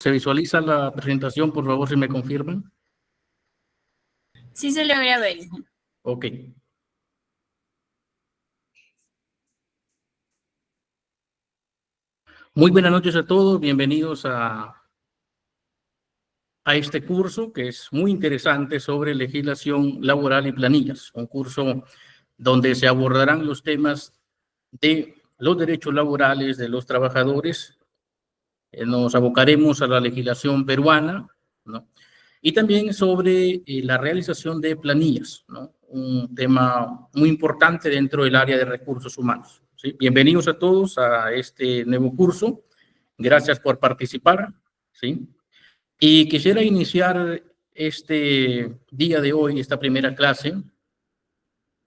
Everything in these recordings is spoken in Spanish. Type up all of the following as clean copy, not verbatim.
¿Se visualiza la presentación? Por favor, si me confirman. Sí se logra ver. Ok. Muy buenas noches a todos. Bienvenidos a este curso que es muy interesante sobre legislación laboral y planillas. Un curso donde se abordarán los temas de los derechos laborales de los trabajadores. Nos abocaremos a la legislación peruana, ¿no? Y también sobre la realización de planillas, ¿no? Un tema muy importante dentro del área de recursos humanos, ¿sí? Bienvenidos a todos a este nuevo curso. Gracias por participar, ¿sí? Y quisiera iniciar este día de hoy, esta primera clase,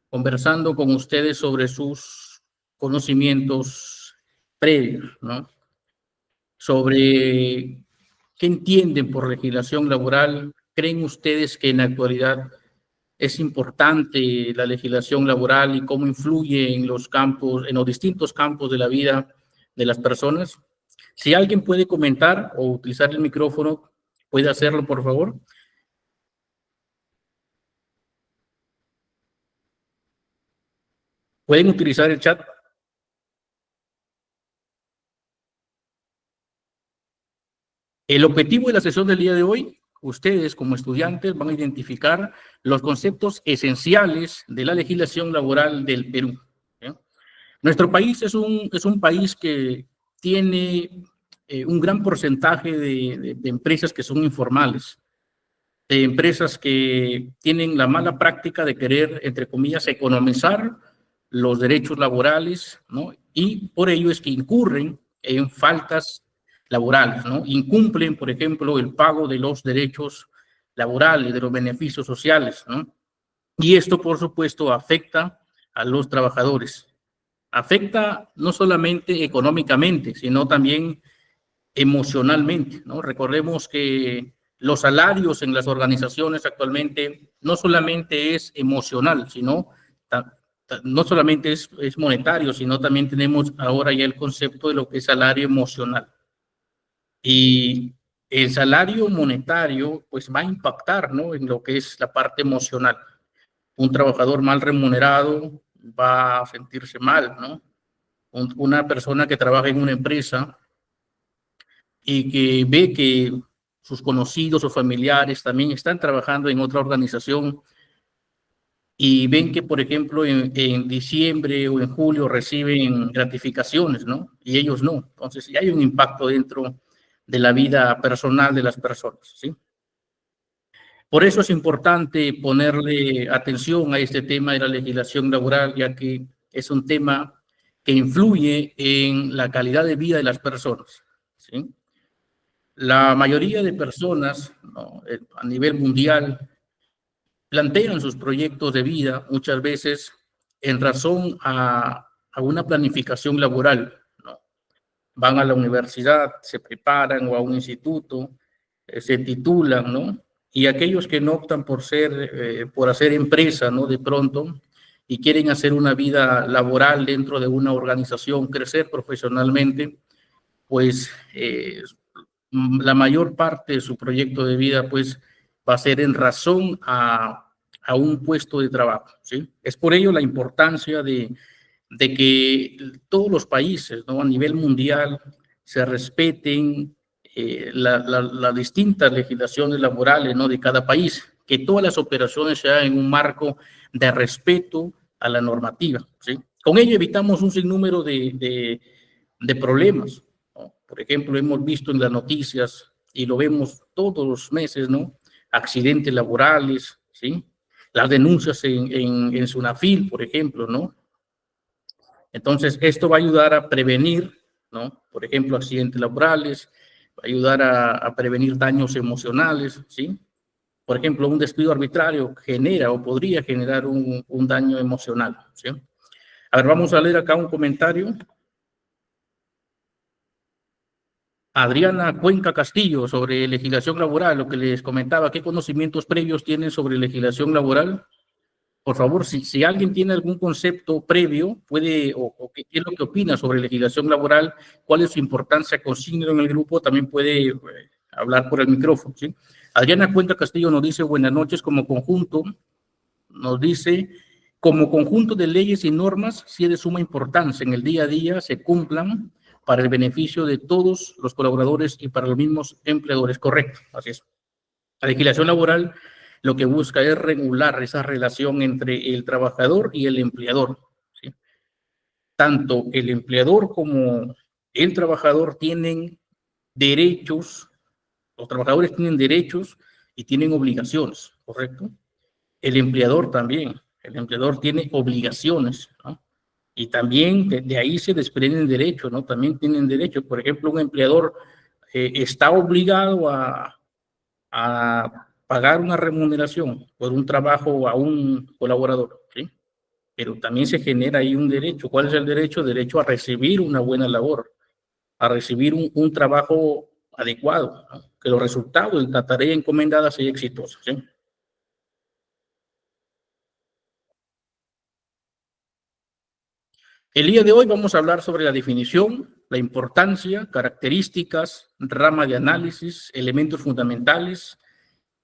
conversando con ustedes sobre sus conocimientos previos, ¿no? Sobre qué entienden por legislación laboral. ¿Creen ustedes que en la actualidad es importante la legislación laboral y cómo influye en los campos, en los distintos campos de la vida de las personas? Si alguien puede comentar o utilizar el micrófono, puede hacerlo, por favor. Pueden utilizar el chat. El objetivo de la sesión del día de hoy, ustedes como estudiantes van a identificar los conceptos esenciales de la legislación laboral del Perú, ¿sí? Nuestro país es un país que tiene un gran porcentaje de empresas que son informales, de empresas que tienen la mala práctica de querer, entre comillas, economizar los derechos laborales, ¿no? Y por ello es que incurren en faltas laborales, ¿no? Incumplen, por ejemplo, el pago de los derechos laborales, de los beneficios sociales, ¿no? Y esto, por supuesto, afecta a los trabajadores. Afecta no solamente económicamente, sino también emocionalmente, ¿no? Recordemos que los salarios en las organizaciones actualmente no solamente es emocional, sino no solamente es monetario, sino también tenemos ahora ya el concepto de lo que es salario emocional. Y el salario monetario pues va a impactar, ¿no?, en lo que es la parte emocional. Un trabajador mal remunerado va a sentirse mal, ¿no? Una persona que trabaja en una empresa y que ve que sus conocidos o familiares también están trabajando en otra organización y ven que, por ejemplo, en diciembre o en julio reciben gratificaciones, ¿no? Y ellos no. Entonces, ya hay un impacto dentro de la vida personal de las personas, ¿sí? Por eso es importante ponerle atención a este tema de la legislación laboral, ya que es un tema que influye en la calidad de vida de las personas, ¿sí? La mayoría de personas, ¿no?, a nivel mundial plantean sus proyectos de vida muchas veces en razón a una planificación laboral, ¿no? Van a la universidad, se preparan o a un instituto, se titulan, ¿no? Y aquellos que no optan por hacer empresa, ¿no?, de pronto, y quieren hacer una vida laboral dentro de una organización, crecer profesionalmente, pues la mayor parte de su proyecto de vida pues va a ser en razón a un puesto de trabajo, ¿sí? Es por ello la importancia de que todos los países, ¿no?, a nivel mundial se respeten las distintas legislaciones laborales, ¿no?, de cada país, que todas las operaciones sean en un marco de respeto a la normativa, ¿sí? Con ello evitamos un sinnúmero de problemas, ¿no? Por ejemplo, hemos visto en las noticias y lo vemos todos los meses, ¿no?, accidentes laborales, ¿sí? Las denuncias en Sunafil, por ejemplo, ¿no? Entonces, esto va a ayudar a prevenir, ¿no?, por ejemplo, accidentes laborales, va a ayudar a prevenir daños emocionales, ¿sí? Por ejemplo, un despido arbitrario genera o podría generar un daño emocional, ¿sí? A ver, vamos a leer acá un comentario. Adriana Cuenca Castillo, sobre legislación laboral, lo que les comentaba, ¿qué conocimientos previos tienen sobre legislación laboral? Por favor, si alguien tiene algún concepto previo, puede, o qué es lo que opina sobre legislación laboral, cuál es su importancia, consígnelo en el grupo, también puede hablar por el micrófono, ¿sí? Adriana Cuenca Castillo nos dice, buenas noches, como conjunto, nos dice, como conjunto de leyes y normas, sí es de suma importancia en el día a día se cumplan para el beneficio de todos los colaboradores y para los mismos empleadores. Correcto, así es. La legislación laboral lo que busca es regular esa relación entre el trabajador y el empleador, ¿sí? Tanto el empleador como el trabajador tienen derechos, los trabajadores tienen derechos y tienen obligaciones, ¿correcto? El empleador también, el empleador tiene obligaciones, ¿no? Y también de ahí se desprenden derechos, ¿no? También tienen derechos. Por ejemplo, un empleador está obligado a pagar una remuneración por un trabajo a un colaborador, ¿sí? Pero también se genera ahí un derecho. ¿Cuál es el derecho? Derecho a recibir una buena labor, a recibir un trabajo adecuado, ¿no? Que los resultados de la tarea encomendada sean exitosos, ¿sí? El día de hoy vamos a hablar sobre la definición, la importancia, características, rama de análisis, elementos fundamentales,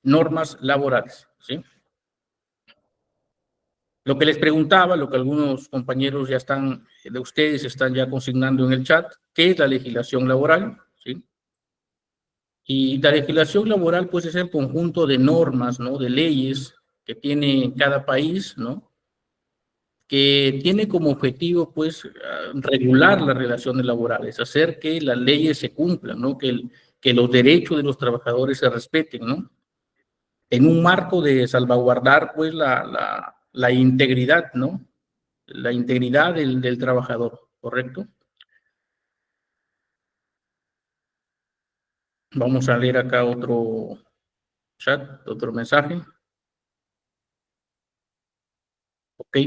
normas laborales, ¿sí? Lo que les preguntaba, lo que algunos compañeros ya están, de ustedes están ya consignando en el chat, ¿qué es la legislación laboral? ¿Sí? Y la legislación laboral pues es el conjunto de normas, ¿no? De leyes que tiene cada país, ¿no? Que tiene como objetivo pues regular las relaciones laborales, hacer que las leyes se cumplan, ¿no? Que los derechos de los trabajadores se respeten, ¿no? En un marco de salvaguardar pues la integridad, ¿no? La integridad del trabajador, ¿correcto? Vamos a leer acá otro chat, otro mensaje. Ok.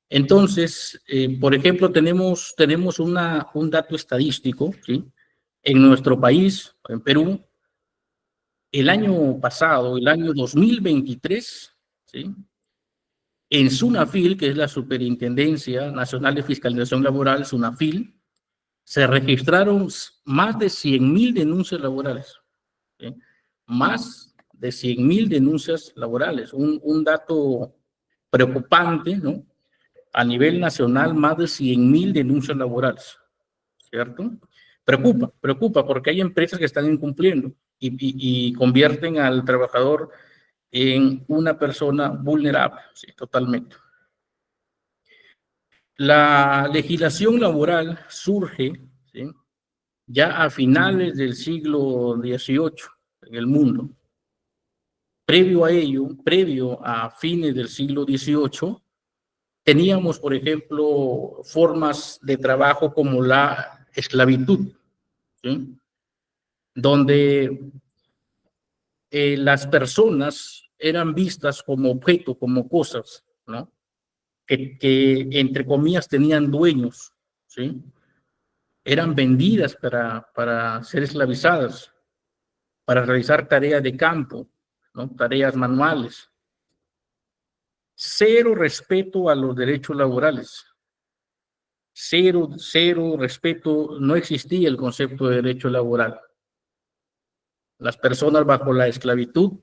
Entonces, por ejemplo, tenemos un dato estadístico, ¿sí? En nuestro país, en Perú, el año pasado, el año 2023, ¿sí? En SUNAFIL, que es la Superintendencia Nacional de Fiscalización Laboral, SUNAFIL, se registraron más de 100.000 denuncias laborales, ¿sí? Más de 100.000 denuncias laborales, un dato preocupante, ¿no? A nivel nacional, más de 100.000 denuncias laborales, ¿cierto? Preocupa porque hay empresas que están incumpliendo y convierten al trabajador en una persona vulnerable, sí, totalmente. La legislación laboral surge, ¿sí? Ya a finales del siglo XVIII en el mundo. Previo a ello, previo a fines del siglo XVIII, teníamos, por ejemplo, formas de trabajo como la esclavitud, ¿sí? Donde las personas eran vistas como objeto, como cosas, ¿no? Que entre comillas tenían dueños, ¿sí? Eran vendidas para ser esclavizadas, para realizar tareas de campo, ¿no? Tareas manuales. Cero respeto a los derechos laborales. Cero respeto, no existía el concepto de derecho laboral. Las personas bajo la esclavitud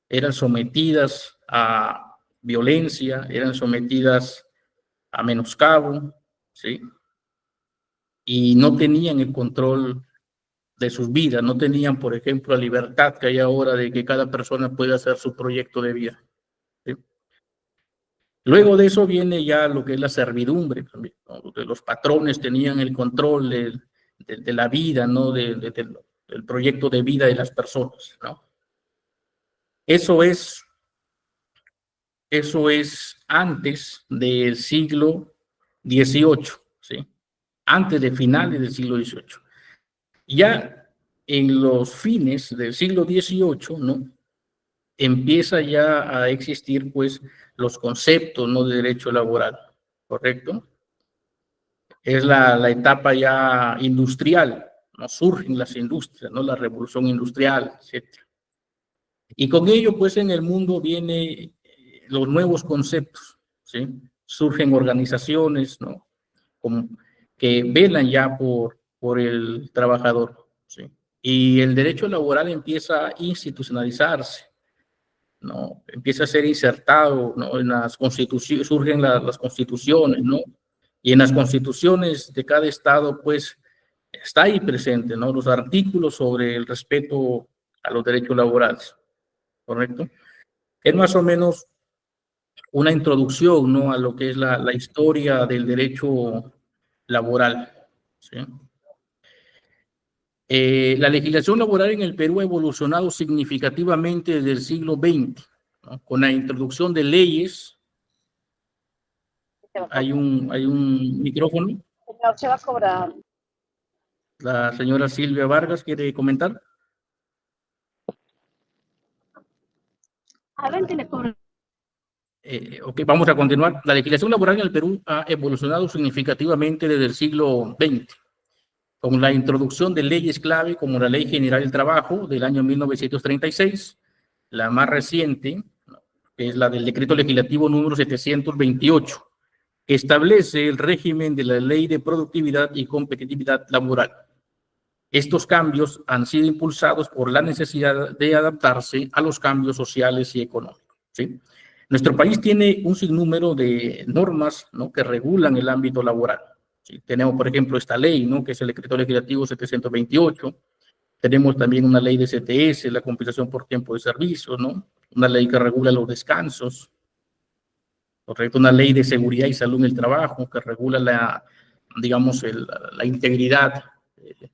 eran sometidas a violencia, eran sometidas a menoscabo, ¿sí? Y no tenían el control de sus vidas, no tenían, por ejemplo, la libertad que hay ahora de que cada persona pueda hacer su proyecto de vida, ¿sí? Luego de eso viene ya lo que es la servidumbre también, ¿no? Los patrones tenían el control de la vida, ¿no? Del proyecto de vida de las personas, ¿no? Eso es antes del siglo XVIII, ¿sí? Antes de finales del siglo XVIII. Ya en los fines del siglo XVIII, ¿no? Empieza ya a existir, pues, los conceptos, ¿no? De derecho laboral, ¿correcto? Es la etapa ya industrial, ¿no? Surgen las industrias, ¿no? La revolución industrial, etc. Y con ello, pues, en el mundo vienen los nuevos conceptos, ¿sí? Surgen organizaciones, ¿no? Como que velan ya por el trabajador, ¿sí? y el derecho laboral empieza a institucionalizarse, ¿no? Empieza a ser insertado, ¿no? En las constituciones, surgen las constituciones, ¿no? Y en las constituciones de cada estado, pues, está ahí presente, ¿no? Los artículos sobre el respeto a los derechos laborales, ¿correcto? Es más o menos una introducción, ¿no? A lo que es la historia del derecho laboral, ¿sí? La legislación laboral en el Perú ha evolucionado significativamente desde el siglo XX, ¿no? Con la introducción de leyes. Hay un micrófono. Se va a cobrar. La señora Silvia Vargas quiere comentar. A ver, le cobro. Ok, vamos a continuar. La legislación laboral en el Perú ha evolucionado significativamente desde el siglo XX, con la introducción de leyes clave como la Ley General del Trabajo del año 1936, la más reciente, que es la del Decreto Legislativo número 728, que establece el régimen de la Ley de Productividad y Competitividad Laboral. Estos cambios han sido impulsados por la necesidad de adaptarse a los cambios sociales y económicos, ¿sí? Nuestro país tiene un sinnúmero de normas, ¿no? Que regulan el ámbito laboral, ¿sí? Tenemos, por ejemplo, esta ley, ¿no? Que es el Decreto Legislativo 728. Tenemos también una ley de CTS, la compensación por tiempo de servicio, ¿no? Una ley que regula los descansos, ¿correcto? Una ley de seguridad y salud en el trabajo que regula digamos, la integridad,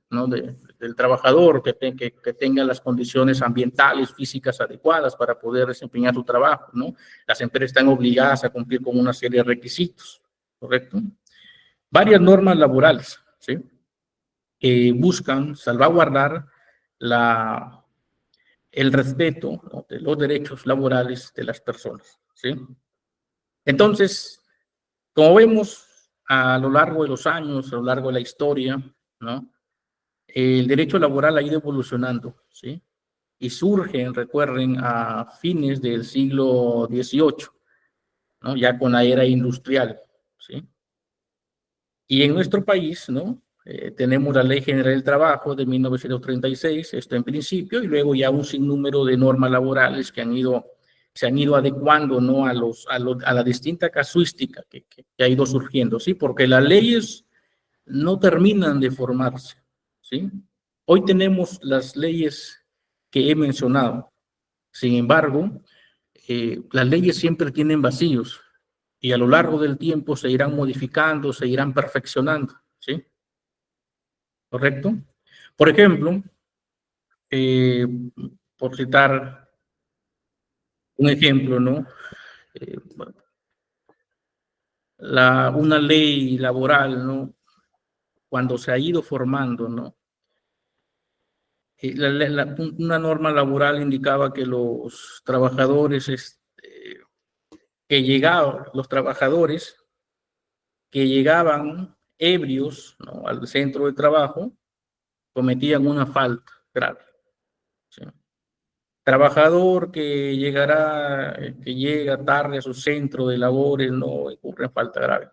¿no? del trabajador, que tenga las condiciones ambientales, físicas adecuadas para poder desempeñar su trabajo, ¿no? Las empresas están obligadas a cumplir con una serie de requisitos, ¿correcto? Varias normas laborales, ¿sí? Que buscan salvaguardar el respeto, ¿no? De los derechos laborales de las personas, ¿sí? Entonces, como vemos a lo largo de los años, a lo largo de la historia, ¿no? El derecho laboral ha ido evolucionando, ¿sí? Y surgen, recuerden, a fines del siglo XVIII, ¿no? Ya con la era industrial, ¿sí? Y en nuestro país, ¿no? Tenemos la Ley General del Trabajo de 1936, esto en principio, y luego ya un sinnúmero de normas laborales que se han ido adecuando, ¿no? A la distinta casuística que ha ido surgiendo, ¿sí? Porque las leyes no terminan de formarse, ¿sí? Hoy tenemos las leyes que he mencionado. Sin embargo, las leyes siempre tienen vacíos y a lo largo del tiempo se irán modificando, se irán perfeccionando, ¿sí? ¿Correcto? Por ejemplo, por citar un ejemplo, ¿no? Una ley laboral, ¿no? Cuando se ha ido formando, ¿no? Una norma laboral indicaba que los trabajadores que llegaban ebrios, ¿no? Al centro de trabajo cometían una falta grave, ¿sí? Trabajador que llega tarde a su centro de labores no incurre en falta grave.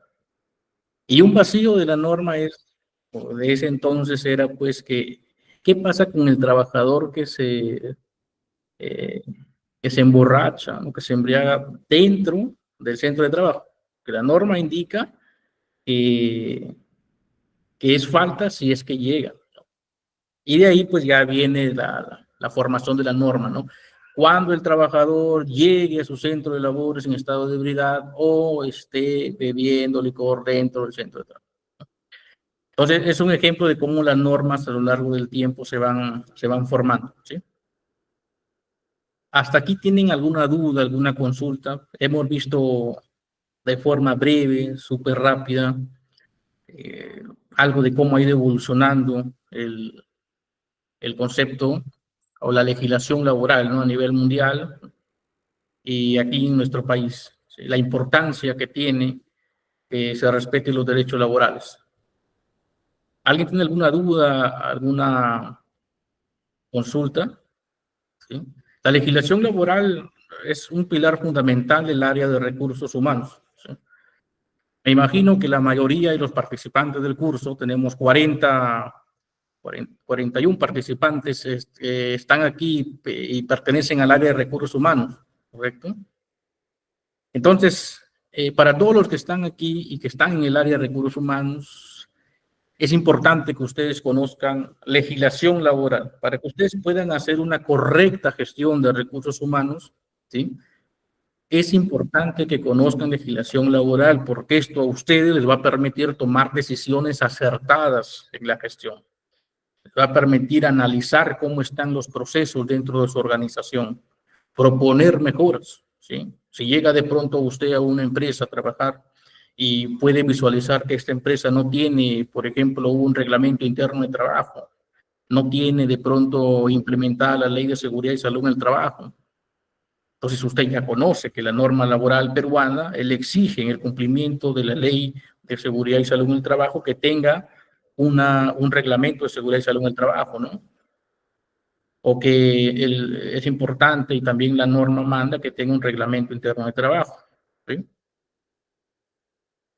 Y un vacío de la norma de ese entonces era pues ¿qué pasa con el trabajador que se emborracha o que se embriaga dentro del centro de trabajo? Que la norma indica que es falta si es que llega, ¿no? Y de ahí pues ya viene la formación de la norma, ¿no? Cuando el trabajador llegue a su centro de labores en estado de ebriedad o esté bebiendo licor dentro del centro de trabajo. Entonces, es un ejemplo de cómo las normas a lo largo del tiempo se van formando, ¿sí? ¿Hasta aquí tienen alguna duda, alguna consulta? Hemos visto de forma breve, súper rápida, algo de cómo ha ido evolucionando el concepto o la legislación laboral, ¿no? A nivel mundial y aquí en nuestro país, ¿sí? La importancia que tiene que se respeten los derechos laborales. ¿Alguien tiene alguna duda, alguna consulta? ¿Sí? La legislación laboral es un pilar fundamental del área de recursos humanos, ¿sí? Me imagino que la mayoría de los participantes del curso tenemos 40 41 participantes están aquí y pertenecen al área de recursos humanos, ¿correcto? Entonces, para todos los que están aquí y que están en el área de recursos humanos, es importante que ustedes conozcan legislación laboral para que ustedes puedan hacer una correcta gestión de recursos humanos, ¿sí? Es importante que conozcan legislación laboral porque esto a ustedes les va a permitir tomar decisiones acertadas en la gestión. Les va a permitir analizar cómo están los procesos dentro de su organización, proponer mejoras, ¿sí? Si llega de pronto usted a una empresa a trabajar y puede visualizar que esta empresa no tiene, por ejemplo, un reglamento interno de trabajo, no tiene de pronto implementada la ley de seguridad y salud en el trabajo. Entonces usted ya conoce que la norma laboral peruana, él exige en el cumplimiento de la ley de seguridad y salud en el trabajo que tenga un reglamento de seguridad y salud en el trabajo, ¿no? O que es importante y también la norma manda que tenga un reglamento interno de trabajo, ¿sí?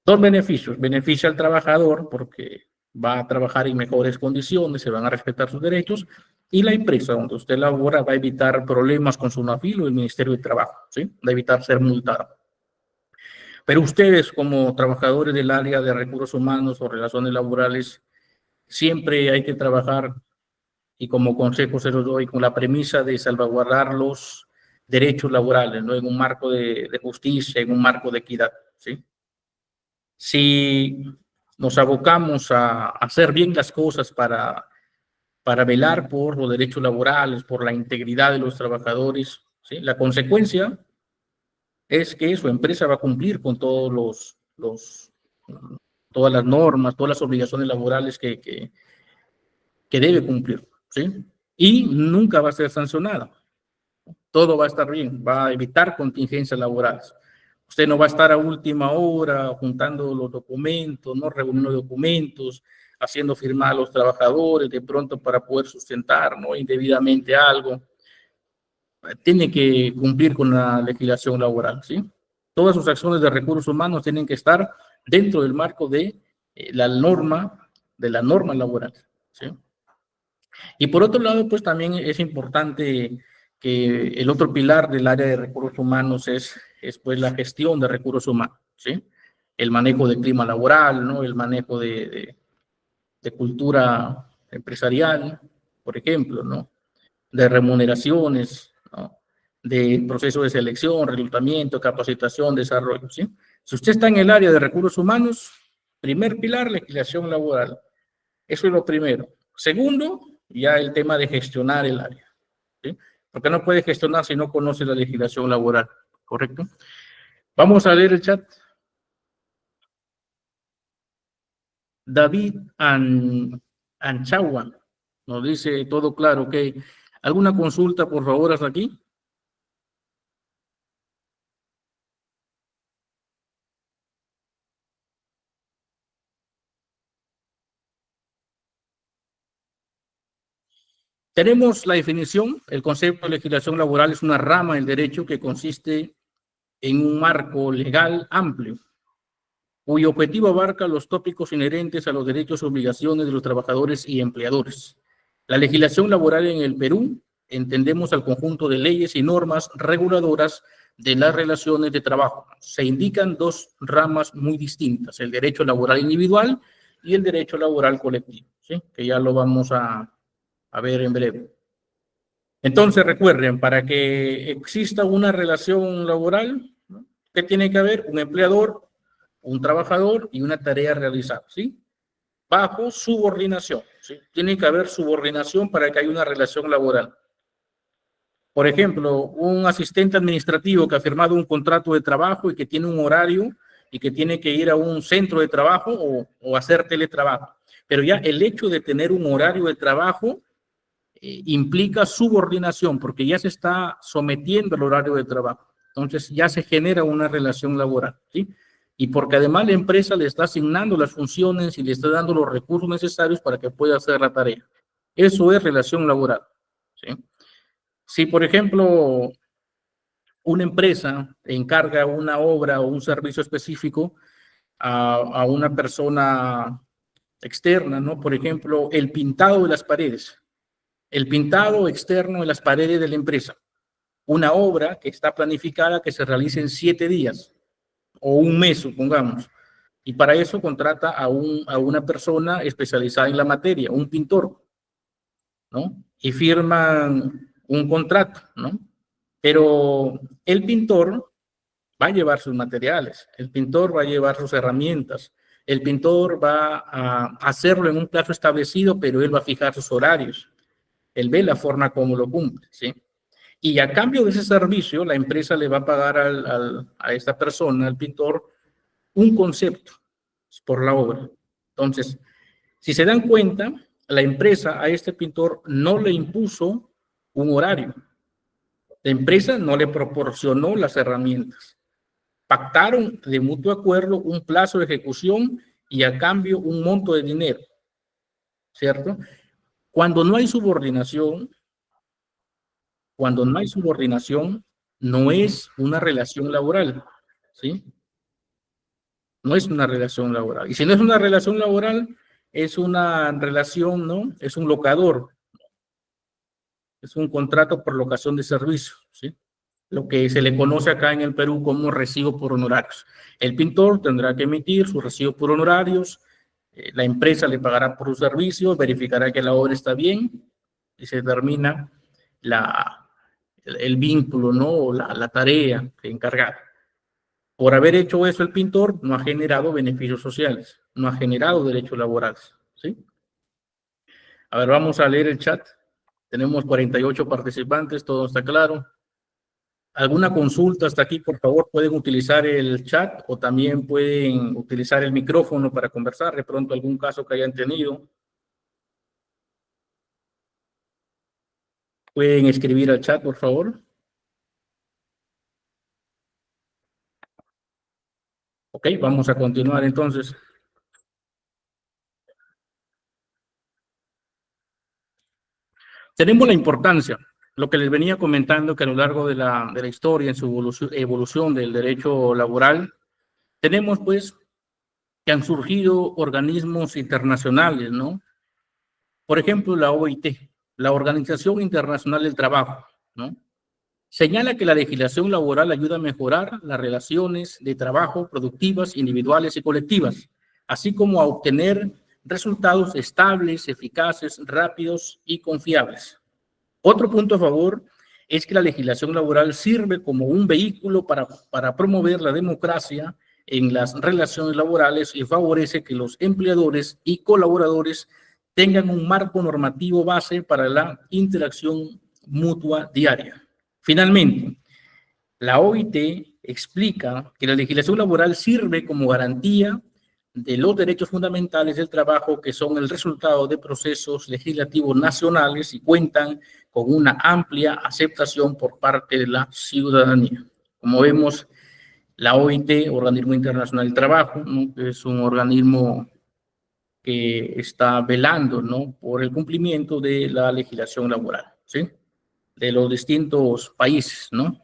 Dos beneficios. Beneficia al trabajador porque va a trabajar en mejores condiciones, se van a respetar sus derechos, y la empresa donde usted labora va a evitar problemas con SUNAFIL o el Ministerio de Trabajo, ¿sí? Va a evitar ser multado. Pero ustedes como trabajadores del área de recursos humanos o relaciones laborales, siempre hay que trabajar, y como consejo se los doy, con la premisa de salvaguardar los derechos laborales, ¿no? En un marco de justicia, en un marco de equidad, ¿sí? Si nos abocamos a hacer bien las cosas para velar por los derechos laborales, por la integridad de los trabajadores, ¿sí? La consecuencia es que su empresa va a cumplir con todas las normas, todas las obligaciones laborales que debe cumplir, ¿sí? Y nunca va a ser sancionada. Todo va a estar bien, va a evitar contingencias laborales. Usted no va a estar a última hora juntando los documentos, ¿no? Reuniendo documentos, haciendo firmar a los trabajadores de pronto para poder sustentar, ¿no? Indebidamente algo. Tiene que cumplir con la legislación laboral, ¿sí? Todas sus acciones de recursos humanos tienen que estar dentro del marco de la norma laboral, ¿sí? Y por otro lado, pues también es importante que el otro pilar del área de recursos humanos es pues la gestión de recursos humanos, ¿sí? El manejo del clima laboral, ¿no? El manejo de cultura empresarial, por ejemplo, ¿no? De remuneraciones, ¿no? De procesos de selección, reclutamiento, capacitación, desarrollo, ¿sí? Si usted está en el área de recursos humanos, primer pilar, legislación laboral. Eso es lo primero. Segundo, ya el tema de gestionar el área, ¿sí? Porque no puede gestionar si no conoce la legislación laboral, ¿correcto? Vamos a leer el chat. David Anchawan nos dice todo claro, ok. ¿Alguna consulta, por favor, hasta aquí? Tenemos la definición. El concepto de legislación laboral es una rama del derecho que consiste en un marco legal amplio, cuyo objetivo abarca los tópicos inherentes a los derechos y obligaciones de los trabajadores y empleadores. La legislación laboral en el Perú entendemos al conjunto de leyes y normas reguladoras de las relaciones de trabajo. Se indican dos ramas muy distintas, el derecho laboral individual y el derecho laboral colectivo, ¿sí? Que ya lo vamos a ver en breve. Entonces, recuerden, para que exista una relación laboral, ¿no? ¿Qué tiene que haber? Un empleador, un trabajador y una tarea realizada, ¿sí? Bajo subordinación, ¿sí? Tiene que haber subordinación para que haya una relación laboral. Por ejemplo, un asistente administrativo que ha firmado un contrato de trabajo y que tiene un horario y que tiene que ir a un centro de trabajo o hacer teletrabajo. Pero ya el hecho de tener un horario de trabajo implica subordinación porque ya se está sometiendo al horario de trabajo. Entonces ya se genera una relación laboral, ¿sí? Y porque además la empresa le está asignando las funciones y le está dando los recursos necesarios para que pueda hacer la tarea. Eso es relación laboral, ¿sí? Si, por ejemplo, una empresa encarga una obra o un servicio específico a una persona externa, ¿no? Por ejemplo, el pintado de las paredes, el pintado externo de las paredes de la empresa. Una obra que está planificada que se realice en 7 días o un mes, supongamos. Y para eso contrata a una persona especializada en la materia, un pintor, ¿no? Y firman un contrato, ¿no? Pero el pintor va a llevar sus materiales, el pintor va a llevar sus herramientas, el pintor va a hacerlo en un plazo establecido, pero él va a fijar sus horarios, él ve la forma como lo cumple, ¿sí? Y a cambio de ese servicio, la empresa le va a pagar a esta persona, al pintor, un concepto por la obra. Entonces, si se dan cuenta, la empresa a este pintor no le impuso un horario. La empresa no le proporcionó las herramientas. Pactaron de mutuo acuerdo un plazo de ejecución y a cambio un monto de dinero, ¿cierto? Cuando no hay subordinación, no es una relación laboral, ¿sí? No es una relación laboral. Y si no es una relación laboral, es una relación, ¿no? Es un locador. Es un contrato por locación de servicio, ¿sí? Lo que se le conoce acá en el Perú como recibo por honorarios. El pintor tendrá que emitir su recibo por honorarios, la empresa le pagará por sus servicios, verificará que la obra está bien y se termina el vínculo, ¿no? O la tarea encargada. Por haber hecho eso, el pintor no ha generado beneficios sociales, no ha generado derechos laborales, ¿sí? A ver, vamos a leer el chat. Tenemos 48 participantes, todo está claro. ¿Alguna consulta hasta aquí? Por favor, pueden utilizar el chat o también pueden utilizar el micrófono para conversar, de pronto algún caso que hayan tenido. Pueden escribir al chat, por favor. Ok, vamos a continuar entonces. Tenemos la importancia, lo que les venía comentando, que a lo largo de la historia, en su evolución del derecho laboral, tenemos pues que han surgido organismos internacionales, ¿no? Por ejemplo, la OIT, la Organización Internacional del Trabajo, ¿no? Señala que la legislación laboral ayuda a mejorar las relaciones de trabajo productivas, individuales y colectivas, así como a obtener resultados estables, eficaces, rápidos y confiables. Otro punto a favor es que la legislación laboral sirve como un vehículo para promover la democracia en las relaciones laborales y favorece que los empleadores y colaboradores tengan un marco normativo base para la interacción mutua diaria. Finalmente, la OIT explica que la legislación laboral sirve como garantía de los derechos fundamentales del trabajo que son el resultado de procesos legislativos nacionales y cuentan con una amplia aceptación por parte de la ciudadanía. Como vemos, la OIT, Organismo Internacional del Trabajo, ¿no? Es un organismo que está velando, ¿no? Por el cumplimiento de la legislación laboral, ¿sí? De los distintos países, ¿no?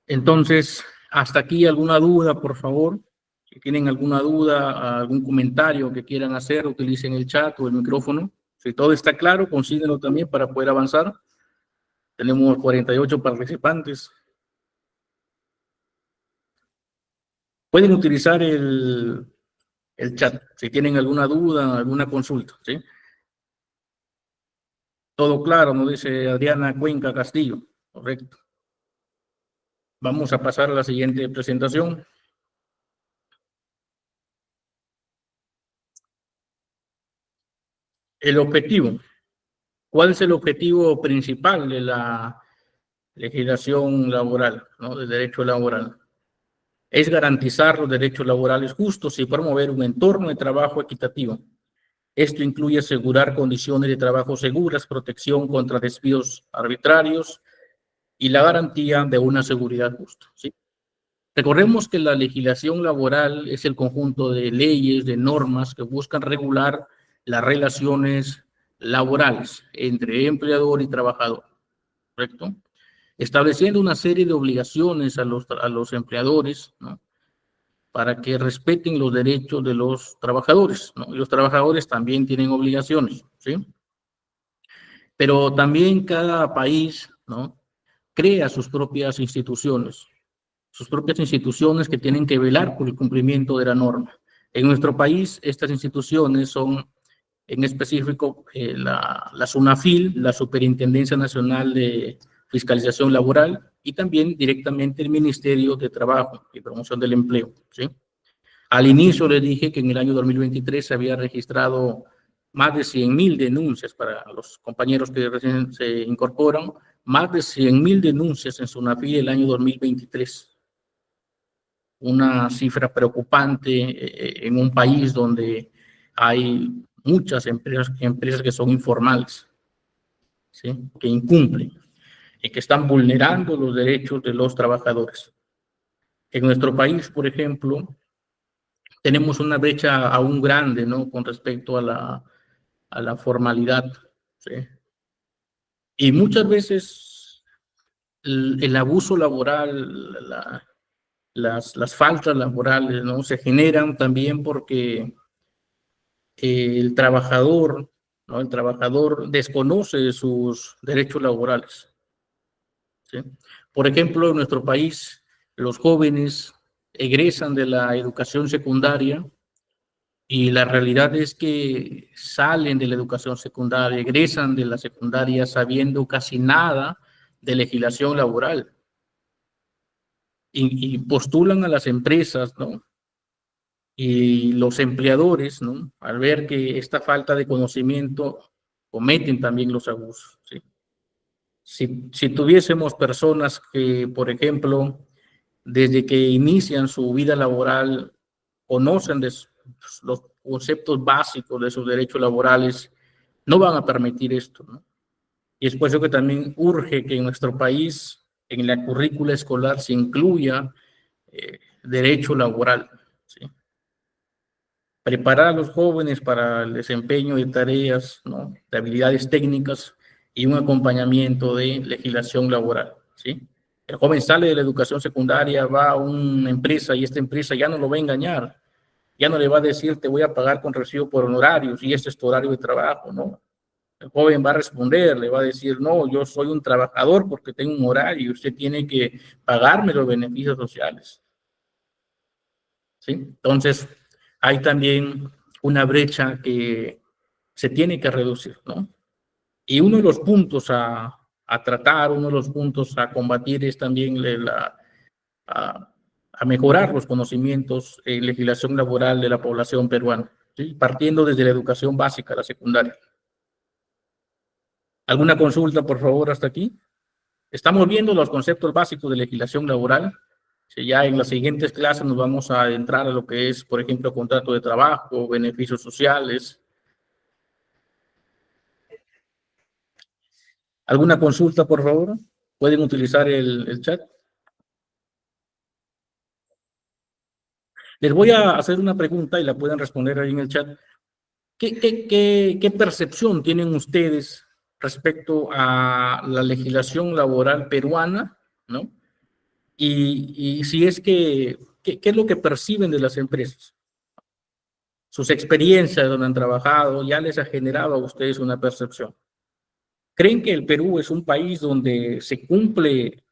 Entonces, hasta aquí alguna duda, por favor. Si tienen alguna duda, algún comentario que quieran hacer, utilicen el chat o el micrófono. Si todo está claro, consíguenlo también para poder avanzar. Tenemos 48 participantes. Pueden utilizar el chat si tienen alguna duda, alguna consulta, ¿sí? Todo claro, nos dice Adriana Cuenca Castillo. Correcto. Vamos a pasar a la siguiente presentación. El objetivo. ¿Cuál es el objetivo principal de la legislación laboral, ¿no? Del derecho laboral? Es garantizar los derechos laborales justos y promover un entorno de trabajo equitativo. Esto incluye asegurar condiciones de trabajo seguras, protección contra despidos arbitrarios y la garantía de una seguridad justa, ¿sí? Recordemos que la legislación laboral es el conjunto de leyes, de normas que buscan regular las relaciones laborales entre empleador y trabajador, ¿correcto? Estableciendo una serie de obligaciones a los empleadores, ¿no? para que respeten los derechos de los trabajadores, ¿no? Y los trabajadores también tienen obligaciones, ¿sí? Pero también cada país, ¿no?, crea sus propias instituciones que tienen que velar por el cumplimiento de la norma. En nuestro país, estas instituciones son, en específico, la SUNAFIL, la Superintendencia Nacional de Fiscalización Laboral, y también directamente el Ministerio de Trabajo y Promoción del Empleo, ¿sí? Al inicio les dije que en el año 2023 se había registrado más de 100,000 denuncias para los compañeros que recién se incorporan, más de 100,000 denuncias en SUNAFIL el año 2023. Una cifra preocupante en un país donde hay muchas empresas que son informales, ¿sí?, que incumplen y que están vulnerando los derechos de los trabajadores. En nuestro país, por ejemplo, tenemos una brecha aún grande, ¿no?, con respecto a la formalidad, ¿sí? Y muchas veces el abuso laboral, las faltas laborales, ¿no?, se generan también porque el trabajador, ¿no?, el trabajador desconoce sus derechos laborales, ¿sí? Por ejemplo, en nuestro país, los jóvenes egresan de la educación secundaria y la realidad es que salen de la educación secundaria, egresan de la secundaria sabiendo casi nada de legislación laboral y postulan a las empresas, ¿no? Y los empleadores, ¿no?, al ver que esta falta de conocimiento, cometen también los abusos, ¿sí? Si tuviésemos personas que, por ejemplo, desde que inician su vida laboral, conocen los conceptos básicos de sus derechos laborales, no van a permitir esto, ¿no? Y es por eso que también urge que en nuestro país, en la currícula escolar, se incluya derecho laboral, ¿sí? Preparar a los jóvenes para el desempeño de tareas, ¿no?, de habilidades técnicas y un acompañamiento de legislación laboral, ¿sí? El joven sale de la educación secundaria, va a una empresa y esta empresa ya no lo va a engañar, ya no le va a decir te voy a pagar con recibo por honorarios y este es tu horario de trabajo, ¿no? El joven va a responder, le va a decir, no, yo soy un trabajador porque tengo un horario y usted tiene que pagarme los beneficios sociales, ¿sí? Entonces, hay también una brecha que se tiene que reducir, ¿no? Y uno de los puntos a tratar, uno de los puntos a combatir es también a mejorar los conocimientos en legislación laboral de la población peruana, ¿sí?, partiendo desde la educación básica, la secundaria. ¿Alguna consulta, por favor, hasta aquí? Estamos viendo los conceptos básicos de legislación laboral. Sí, ya en las siguientes clases nos vamos a adentrar a lo que es, por ejemplo, contrato de trabajo, beneficios sociales. ¿Alguna consulta, por favor? Pueden utilizar el chat. Les voy a hacer una pregunta y la pueden responder ahí en el chat. ¿Qué percepción tienen ustedes respecto a la legislación laboral peruana, ¿no? Y si es que, ¿qué es lo que perciben de las empresas? Sus experiencias donde han trabajado ya les ha generado a ustedes una percepción. ¿Creen que el Perú es un país donde se cumple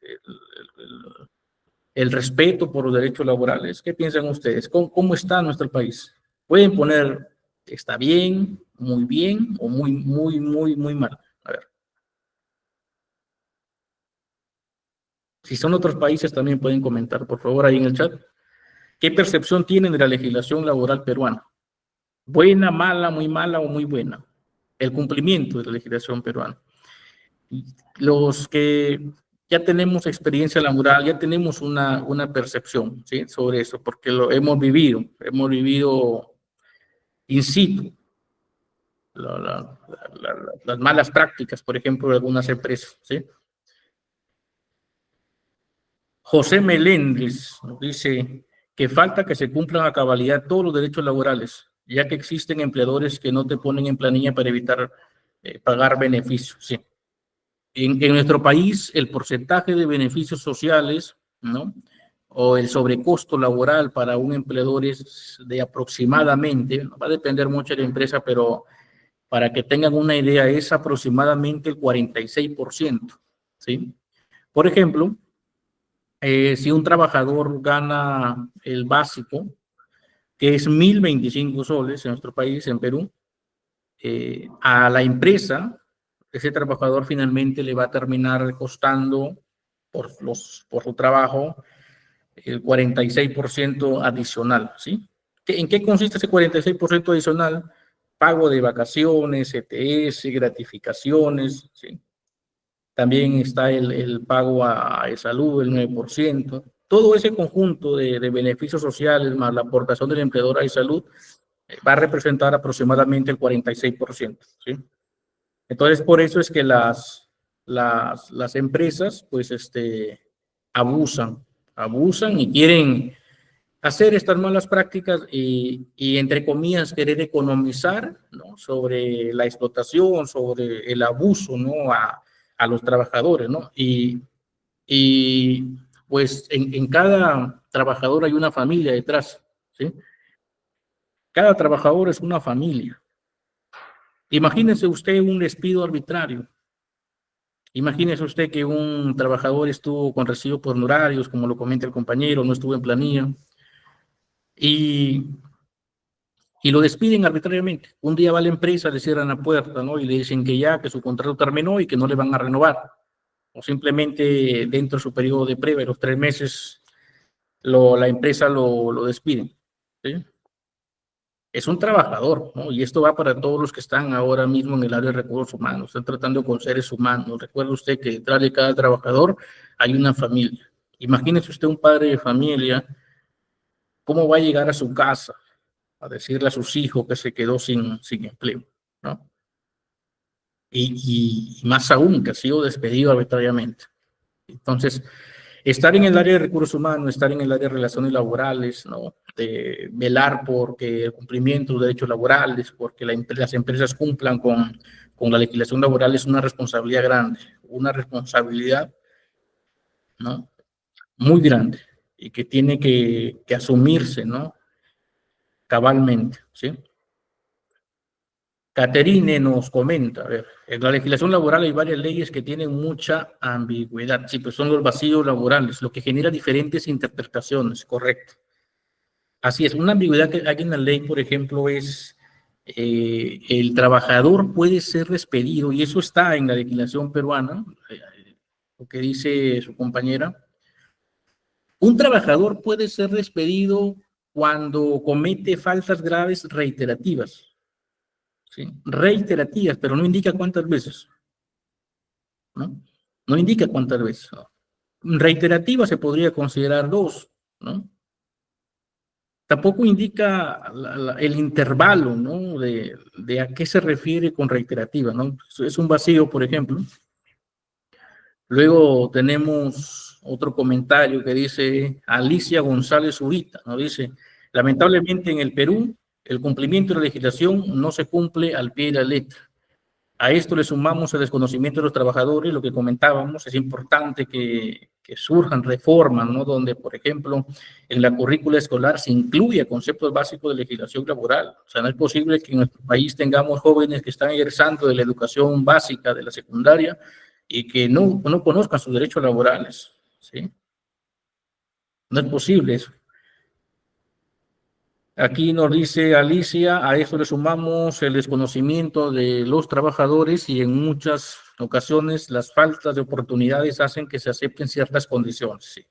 el respeto por los derechos laborales? ¿Qué piensan ustedes? ¿Cómo está nuestro país? Pueden poner está bien o muy mal. A ver. Si son otros países también pueden comentar, por favor, ahí en el chat. ¿Qué percepción tienen de la legislación laboral peruana? ¿Buena, mala, muy mala o muy buena? El cumplimiento de la legislación peruana. Los que ya tenemos experiencia laboral, ya tenemos una percepción, ¿sí?, sobre eso, porque lo hemos vivido in situ las malas prácticas, por ejemplo, de algunas empresas, ¿sí? José Meléndez nos dice que falta que se cumplan a cabalidad todos los derechos laborales, ya que existen empleadores que no te ponen en planilla para evitar pagar beneficios, ¿sí? En nuestro país, el porcentaje de beneficios sociales, ¿no?, o el sobrecosto laboral para un empleador es de aproximadamente, va a depender mucho de la empresa, pero para que tengan una idea, es aproximadamente el 46%, ¿sí? Por ejemplo, si un trabajador gana el básico, que es 1.025 soles en nuestro país, en Perú, a la empresa, ese trabajador finalmente le va a terminar costando por su trabajo el 46% adicional, ¿sí? ¿En qué consiste ese 46% adicional? Pago de vacaciones, ETS, gratificaciones, ¿sí? También está el pago a salud, el 9%. Todo ese conjunto de beneficios sociales más la aportación del empleador a salud va a representar aproximadamente el 46%, ¿sí? Entonces, por eso es que las empresas, pues, abusan y quieren hacer estas malas prácticas y entre comillas, querer economizar, ¿no? Sobre la explotación, sobre el abuso, ¿no? A los trabajadores, ¿no? Y pues en cada trabajador hay una familia detrás, ¿sí? Cada trabajador es una familia. Imagínese usted un despido arbitrario. Imagínese usted que un trabajador estuvo con recibo por honorarios, como lo comenta el compañero, no estuvo en planilla, y, y lo despiden arbitrariamente. Un día va a la empresa, le cierran la puerta, ¿no? Y le dicen que ya, que su contrato terminó y que no le van a renovar. O simplemente dentro de su periodo de prueba, los 3 meses, la empresa lo despide, ¿sí? Es un trabajador, ¿no? Y esto va para todos los que están ahora mismo en el área de recursos humanos, están tratando con seres humanos. Recuerde usted que detrás de cada trabajador hay una familia. Imagínese usted un padre de familia, ¿cómo va a llegar a su casa a decirle a sus hijos que se quedó sin empleo, ¿no? Y más aún, que ha sido despedido arbitrariamente. Entonces, estar en el área de recursos humanos, estar en el área de relaciones laborales, ¿no? De velar por que el cumplimiento de los derechos laborales, porque las empresas cumplan con la legislación laboral es una responsabilidad grande, una responsabilidad, ¿no? Muy grande y que tiene que asumirse, ¿no? Cabalmente, ¿sí? Caterine nos comenta, a ver, en la legislación laboral hay varias leyes que tienen mucha ambigüedad, sí, pues son los vacíos laborales, lo que genera diferentes interpretaciones, correcto. Así es, una ambigüedad que hay en la ley, por ejemplo, es el trabajador puede ser despedido, y eso está en la legislación peruana, lo que dice su compañera. Un trabajador puede ser despedido cuando comete faltas graves reiterativas, ¿sí? Reiterativas, pero no indica cuántas veces, ¿no? No indica cuántas veces, ¿no? Reiterativa se podría considerar 2, ¿no? Tampoco indica el intervalo, ¿no? De a qué se refiere con reiterativa, ¿no? Es un vacío, por ejemplo. Luego tenemos otro comentario que dice Alicia González Zurita, ¿no? Dice, lamentablemente en el Perú el cumplimiento de la legislación no se cumple al pie de la letra. A esto le sumamos el desconocimiento de los trabajadores, lo que comentábamos, es importante que surjan reformas, ¿no? Donde, por ejemplo, en la currícula escolar se incluya conceptos básicos de legislación laboral. O sea, no es posible que en nuestro país tengamos jóvenes que están egresando de la educación básica, de la secundaria, y que no conozcan sus derechos laborales, ¿sí? No es posible eso. Aquí nos dice Alicia, a eso le sumamos el desconocimiento de los trabajadores y en muchas ocasiones las faltas de oportunidades hacen que se acepten ciertas condiciones. Sí,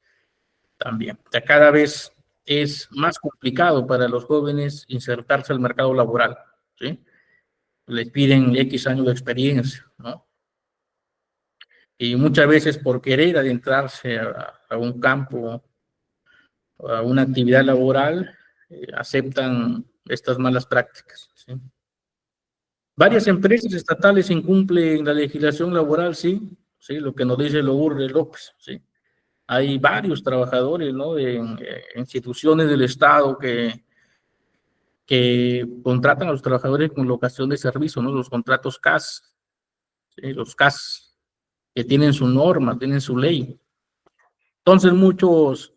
también. O sea, cada vez es más complicado para los jóvenes insertarse al mercado laboral, ¿sí? Les piden X años de experiencia, ¿no? Y muchas veces por querer adentrarse a un campo, a una actividad laboral, aceptan estas malas prácticas, ¿sí? Varias empresas estatales incumplen la legislación laboral, sí, sí, lo que nos dice Lourdes López, sí. Hay varios trabajadores, ¿no? En instituciones del Estado que contratan a los trabajadores con locación de servicio, ¿no? Los contratos CAS, ¿sí? Los CAS, que tienen su norma, tienen su ley. Entonces, muchos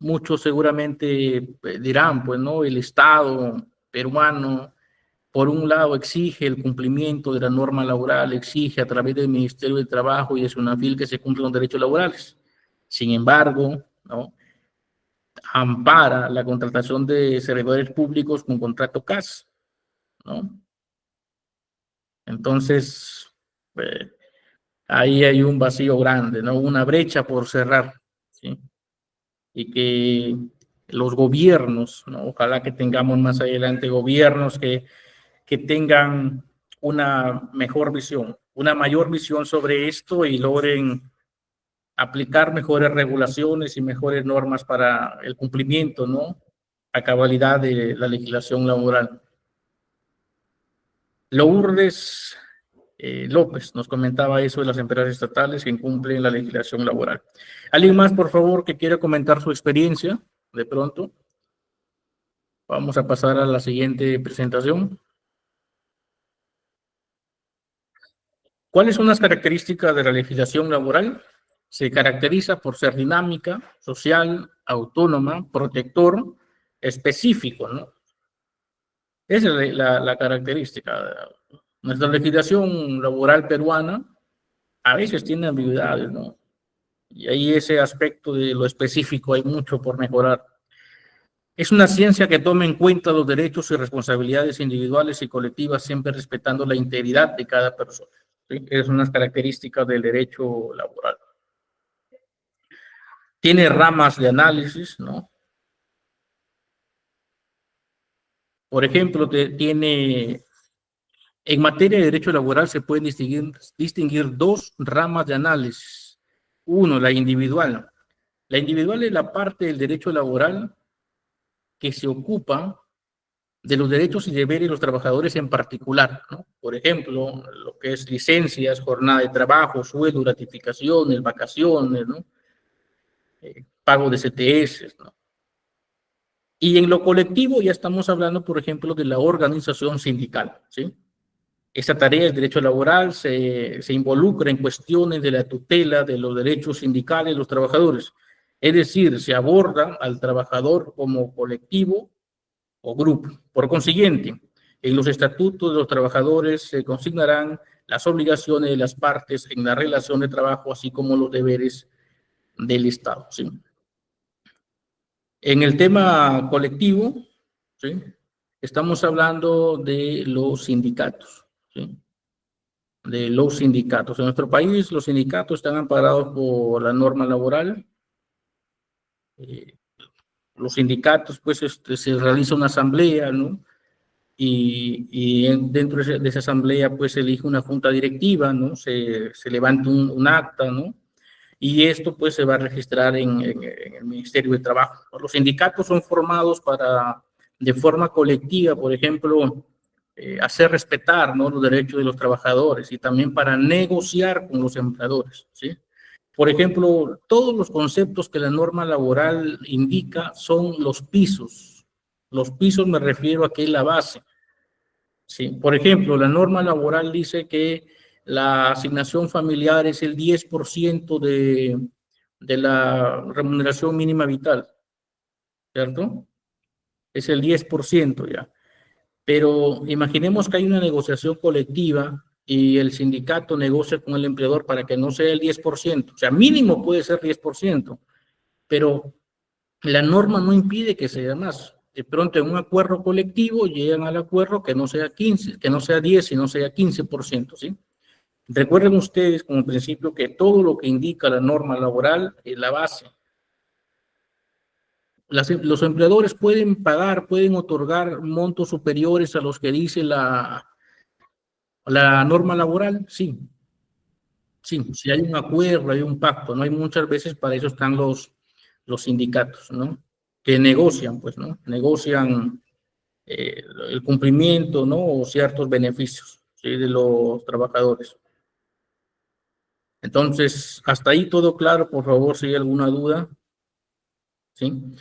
muchos seguramente dirán, pues, ¿no? El Estado peruano, por un lado, exige el cumplimiento de la norma laboral, exige a través del Ministerio de Trabajo y de SUNAFIL que se cumplan los derechos laborales. Sin embargo, ¿no? Ampara la contratación de servidores públicos con contrato CAS, ¿no? Entonces, ahí hay un vacío grande, ¿no? Una brecha por cerrar, ¿sí? Y que los gobiernos, ¿no? Ojalá que tengamos más adelante gobiernos que tengan una mejor visión, una mayor visión sobre esto y logren aplicar mejores regulaciones y mejores normas para el cumplimiento, ¿no? A cabalidad de la legislación laboral. Lourdes López nos comentaba eso de las empresas estatales que incumplen la legislación laboral. ¿Alguien más, por favor, que quiera comentar su experiencia? De pronto. Vamos a pasar a la siguiente presentación. ¿Cuáles son las características de la legislación laboral? Se caracteriza por ser dinámica, social, autónoma, protector, específico, ¿no? Esa es la característica. Nuestra legislación laboral peruana a veces tiene ambigüedades, ¿no? Y ahí ese aspecto de lo específico hay mucho por mejorar. Es una ciencia que toma en cuenta los derechos y responsabilidades individuales y colectivas, siempre respetando la integridad de cada persona. ¿Sí? Es una característica del derecho laboral. Tiene ramas de análisis, ¿no? Por ejemplo, tiene, en materia de derecho laboral se pueden distinguir dos ramas de análisis. Uno, la individual. La individual es la parte del derecho laboral que se ocupa de los derechos y deberes de los trabajadores en particular, ¿no? Por ejemplo, lo que es licencias, jornada de trabajo, sueldo, gratificaciones, vacaciones, ¿no? Pago de CTS, ¿no? Y en lo colectivo ya estamos hablando, por ejemplo, de la organización sindical, ¿sí? Esta tarea del derecho laboral se involucra en cuestiones de la tutela de los derechos sindicales de los trabajadores. Es decir, se aborda al trabajador como colectivo o grupo. Por consiguiente, en los estatutos de los trabajadores se consignarán las obligaciones de las partes en la relación de trabajo, así como los deberes del Estado, ¿sí? En el tema colectivo, ¿sí? Estamos hablando de los sindicatos, ¿sí? De los sindicatos. En nuestro país, los sindicatos están amparados por la norma laboral. Los sindicatos, pues, se realiza una asamblea, ¿no? Y dentro de esa asamblea, pues, se elige una junta directiva, ¿no? Se levanta un acta, ¿no? Y esto, pues, se va a registrar en el Ministerio de Trabajo. Los sindicatos son formados para, de forma colectiva, por ejemplo, hacer respetar, ¿no? Los derechos de los trabajadores y también para negociar con los empleadores, ¿sí? Por ejemplo, todos los conceptos que la norma laboral indica son los pisos. Los pisos me refiero a que es la base. ¿Sí? Por ejemplo, la norma laboral dice que la asignación familiar es el 10% de la remuneración mínima vital, ¿cierto? Es el 10% ya. Pero imaginemos que hay una negociación colectiva y el sindicato negocia con el empleador para que no sea el 10%. O sea, mínimo puede ser 10%, pero la norma no impide que sea más. De pronto en un acuerdo colectivo llegan al acuerdo que no sea 15, que no sea 10, sino sea 15%, ¿sí? Recuerden ustedes como principio que todo lo que indica la norma laboral es la base. Los empleadores pueden pagar, pueden otorgar montos superiores a los que dice la norma laboral, sí. Sí, si hay un acuerdo, hay un pacto, ¿no? Hay muchas veces para eso están los sindicatos, ¿no? Que negocian, pues, ¿no? Negocian el cumplimiento, ¿no? O ciertos beneficios, ¿sí? De los trabajadores. Entonces, hasta ahí todo claro, por favor, si hay alguna duda, ¿sí?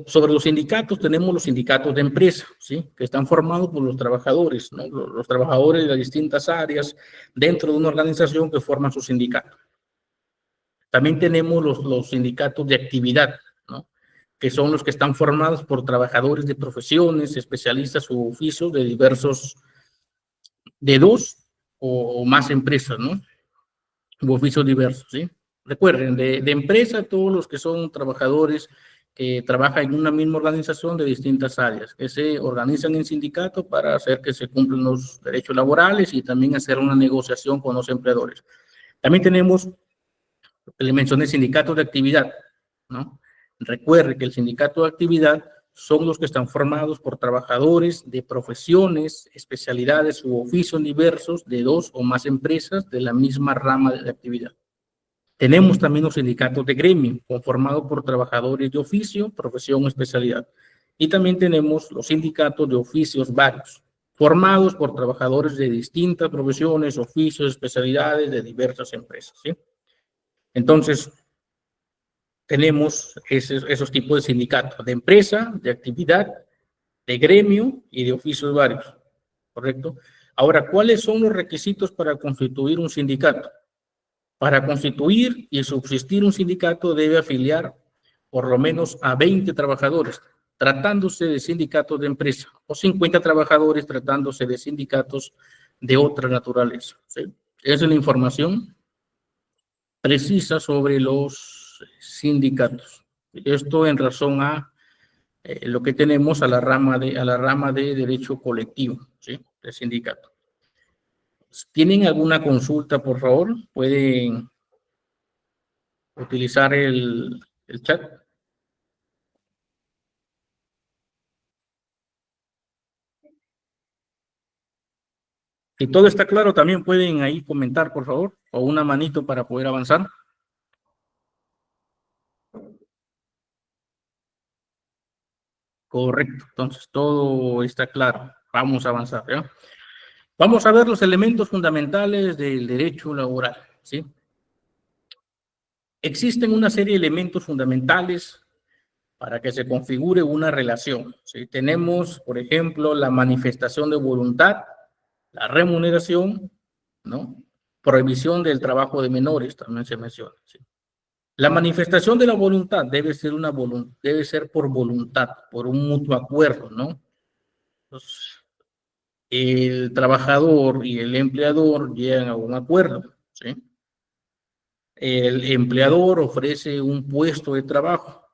Sobre los sindicatos, tenemos los sindicatos de empresa, ¿sí? Que están formados por los trabajadores, ¿no? Los trabajadores de las distintas áreas dentro de una organización que forman su sindicato. También tenemos los sindicatos de actividad, ¿no? que son los que están formados por trabajadores de profesiones, especialistas u oficios de diversos, de dos o más empresas, ¿no? U oficios diversos, ¿sí? Recuerden, de empresa, todos los que son trabajadores que trabajan en una misma organización de distintas áreas, que se organizan en sindicato para hacer que se cumplan los derechos laborales y también hacer una negociación con los empleadores. También tenemos, le mencioné, sindicatos de actividad, ¿no? Recuerde que el sindicato de actividad son los que están formados por trabajadores de profesiones, especialidades u oficios diversos de dos o más empresas de la misma rama de actividad. Tenemos también los sindicatos de gremio, conformados por trabajadores de oficio, profesión o especialidad. Y también tenemos los sindicatos de oficios varios, formados por trabajadores de distintas profesiones, oficios, especialidades de diversas empresas, ¿sí? Entonces, tenemos esos tipos de sindicatos, de empresa, de actividad, de gremio y de oficios varios, ¿correcto? Ahora, ¿cuáles son los requisitos para constituir un sindicato? Para constituir y subsistir un sindicato debe afiliar por lo menos a 20 trabajadores, tratándose de sindicatos de empresa, o 50 trabajadores tratándose de sindicatos de otra naturaleza, ¿sí? Esa es la información precisa sobre los sindicatos. Esto en razón a lo que tenemos a la rama de derecho colectivo, ¿sí? De sindicato. ¿Tienen alguna consulta, por favor? Pueden utilizar el chat. Si todo está claro, también pueden ahí comentar, por favor, o una manito para poder avanzar. Correcto, entonces todo está claro. Vamos a avanzar, ¿ya? Vamos a ver los elementos fundamentales del derecho laboral, ¿sí? Existen una serie de elementos fundamentales para que se configure una relación, ¿sí? Tenemos, por ejemplo, la manifestación de voluntad, la remuneración, ¿no? Prohibición del trabajo de menores, también se menciona, ¿sí? La manifestación de la voluntad debe ser por voluntad, por un mutuo acuerdo, ¿no? Entonces, el trabajador y el empleador llegan a un acuerdo, ¿sí? El empleador ofrece un puesto de trabajo,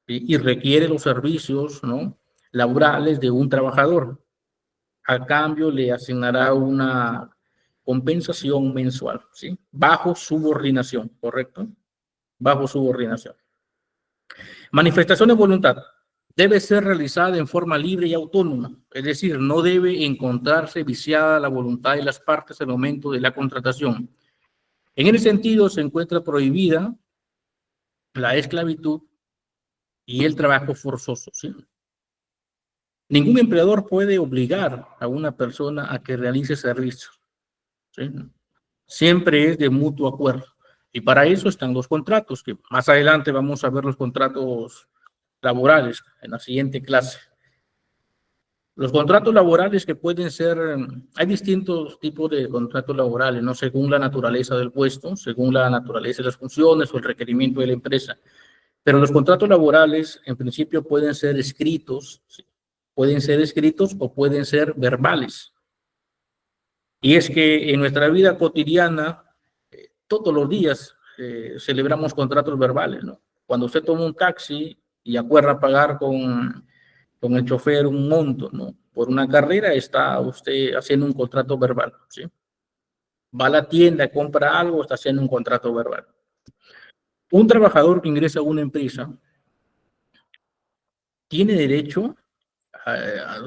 ¿sí? Y requiere los servicios, ¿no?, laborales de un trabajador. A cambio le asignará una compensación mensual, ¿sí? Bajo subordinación, ¿correcto? Bajo subordinación. Manifestación de voluntad debe ser realizada en forma libre y autónoma, es decir, no debe encontrarse viciada la voluntad de las partes al momento de la contratación. En ese sentido, se encuentra prohibida la esclavitud y el trabajo forzoso, ¿sí? Ningún empleador puede obligar a una persona a que realice servicios, ¿sí? Siempre es de mutuo acuerdo. Y para eso están los contratos, que más adelante vamos a ver los contratos laborales en la siguiente clase. Los contratos laborales que pueden ser, hay distintos tipos de contratos laborales, ¿no? Según la naturaleza del puesto, según la naturaleza de las funciones o el requerimiento de la empresa. Pero los contratos laborales, en principio, pueden ser escritos, ¿sí? Pueden ser escritos o pueden ser verbales. Y es que en nuestra vida cotidiana, todos los días celebramos contratos verbales, ¿no? Cuando usted toma un taxi y acuerda pagar con el chofer un monto, ¿no?, por una carrera, está usted haciendo un contrato verbal, ¿sí? Va a la tienda, compra algo, está haciendo un contrato verbal. Un trabajador que ingresa a una empresa tiene derecho,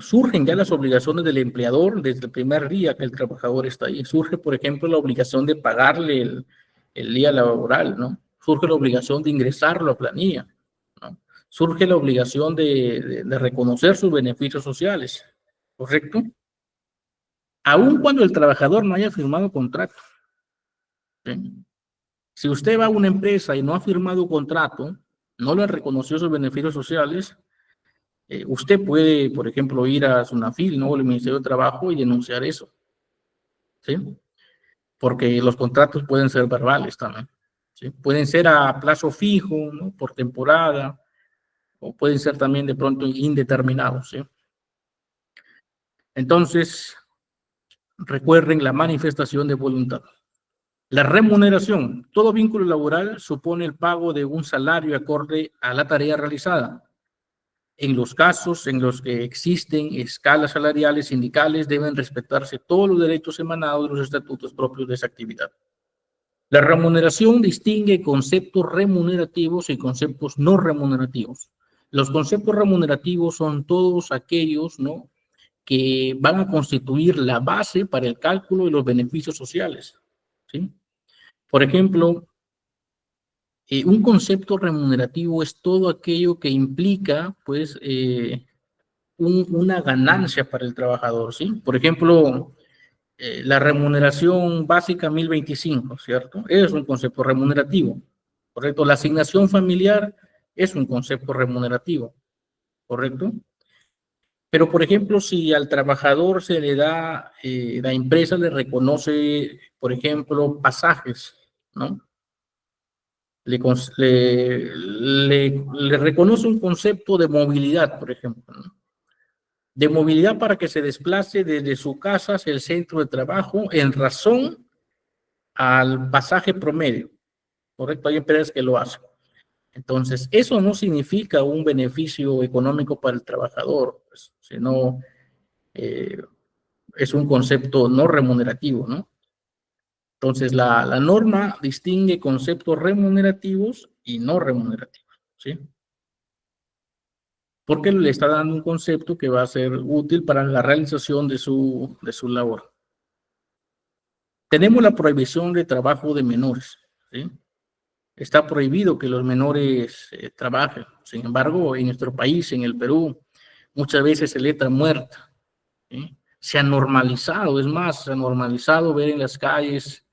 surgen ya las obligaciones del empleador desde el primer día que el trabajador está ahí. Surge, por ejemplo, la obligación de pagarle el día laboral, ¿no? Surge la obligación de ingresarlo a planilla, ¿no? Surge la obligación de reconocer sus beneficios sociales, ¿correcto? Aun cuando el trabajador no haya firmado contrato, ¿sí? Si usted va a una empresa y no ha firmado contrato, no le reconoció sus beneficios sociales, usted puede, por ejemplo, ir a SUNAFIL, ¿no?, o al Ministerio de Trabajo, y denunciar eso, ¿sí? Porque los contratos pueden ser verbales también, ¿sí? Pueden ser a plazo fijo, ¿no?, por temporada, o pueden ser también de pronto indeterminados, ¿sí? Entonces, recuerden la manifestación de voluntad. La remuneración. Todo vínculo laboral supone el pago de un salario acorde a la tarea realizada. En los casos en los que existen escalas salariales sindicales, deben respetarse todos los derechos emanados de los estatutos propios de esa actividad. La remuneración distingue conceptos remunerativos y conceptos no remunerativos. Los conceptos remunerativos son todos aquellos, ¿no?, que van a constituir la base para el cálculo de los beneficios sociales, ¿sí? Por ejemplo, un concepto remunerativo es todo aquello que implica, pues, una ganancia para el trabajador, ¿sí? Por ejemplo, la remuneración básica 1025, ¿cierto? Es un concepto remunerativo, ¿correcto? La asignación familiar es un concepto remunerativo, ¿correcto? Pero, por ejemplo, si al trabajador se le da, la empresa le reconoce, por ejemplo, pasajes, ¿no? Le reconoce un concepto de movilidad, por ejemplo, ¿no? De movilidad para que se desplace desde su casa hacia el centro de trabajo en razón al pasaje promedio, ¿correcto? Hay empresas que lo hacen. Entonces, eso no significa un beneficio económico para el trabajador, pues, sino es un concepto no remunerativo, ¿no? Entonces, la norma distingue conceptos remunerativos y no remunerativos, ¿sí? Porque le está dando un concepto que va a ser útil para la realización de su labor. Tenemos la prohibición de trabajo de menores, ¿sí? Está prohibido que los menores trabajen. Sin embargo, en nuestro país, en el Perú, muchas veces se letra muerta, ¿sí? Se ha normalizado, es más, se ha normalizado ver en las calles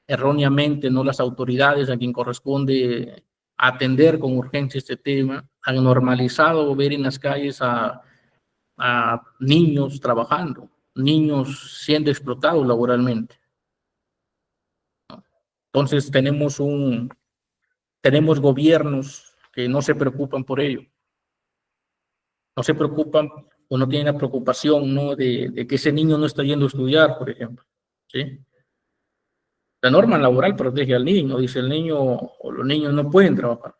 erróneamente, no las autoridades a quien corresponde atender con urgencia este tema, han normalizado ver en las calles a niños trabajando, niños siendo explotados laboralmente. Entonces tenemos gobiernos que no se preocupan por ello, no se preocupan o no tienen la preocupación, ¿no?, de que ese niño no está yendo a estudiar, por ejemplo, ¿sí? La norma laboral protege al niño, dice el niño o los niños no pueden trabajar,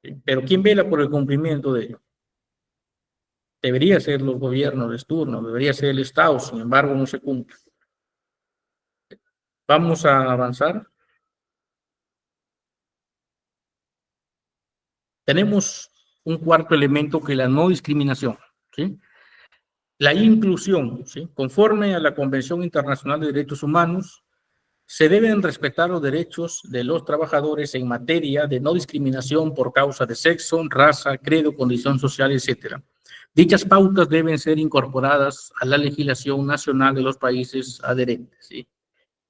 ¿sí? Pero ¿quién vela por el cumplimiento de ello? Debería ser los gobiernos de turno, debería ser el Estado, sin embargo no se cumple. Vamos a avanzar. Tenemos un cuarto elemento que es la no discriminación, ¿sí? La inclusión, ¿sí? Conforme a la Convención Internacional de Derechos Humanos, se deben respetar los derechos de los trabajadores en materia de no discriminación por causa de sexo, raza, credo, condición social, etc. Dichas pautas deben ser incorporadas a la legislación nacional de los países adherentes, ¿sí?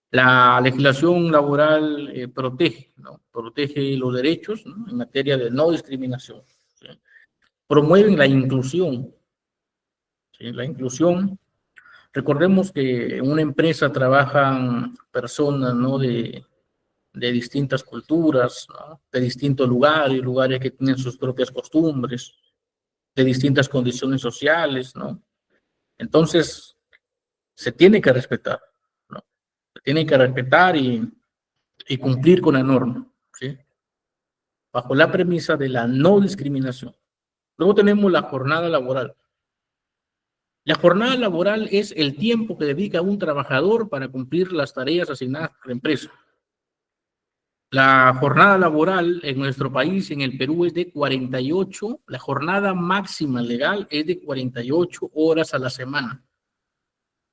La legislación laboral protege, ¿no?, protege los derechos, ¿no?, en materia de no discriminación, ¿sí? Promueven la inclusión, ¿sí? La inclusión. Recordemos que en una empresa trabajan personas, ¿no?, de distintas culturas, ¿no?, de distintos lugares que tienen sus propias costumbres, de distintas condiciones sociales, ¿no? Entonces, se tiene que respetar, ¿no? Se tiene que respetar y cumplir con la norma, ¿sí? Bajo la premisa de la no discriminación. Luego tenemos la jornada laboral. La jornada laboral es el tiempo que dedica un trabajador para cumplir las tareas asignadas por la empresa. La jornada laboral en nuestro país, en el Perú, es de 48, la jornada máxima legal es de 48 horas a la semana.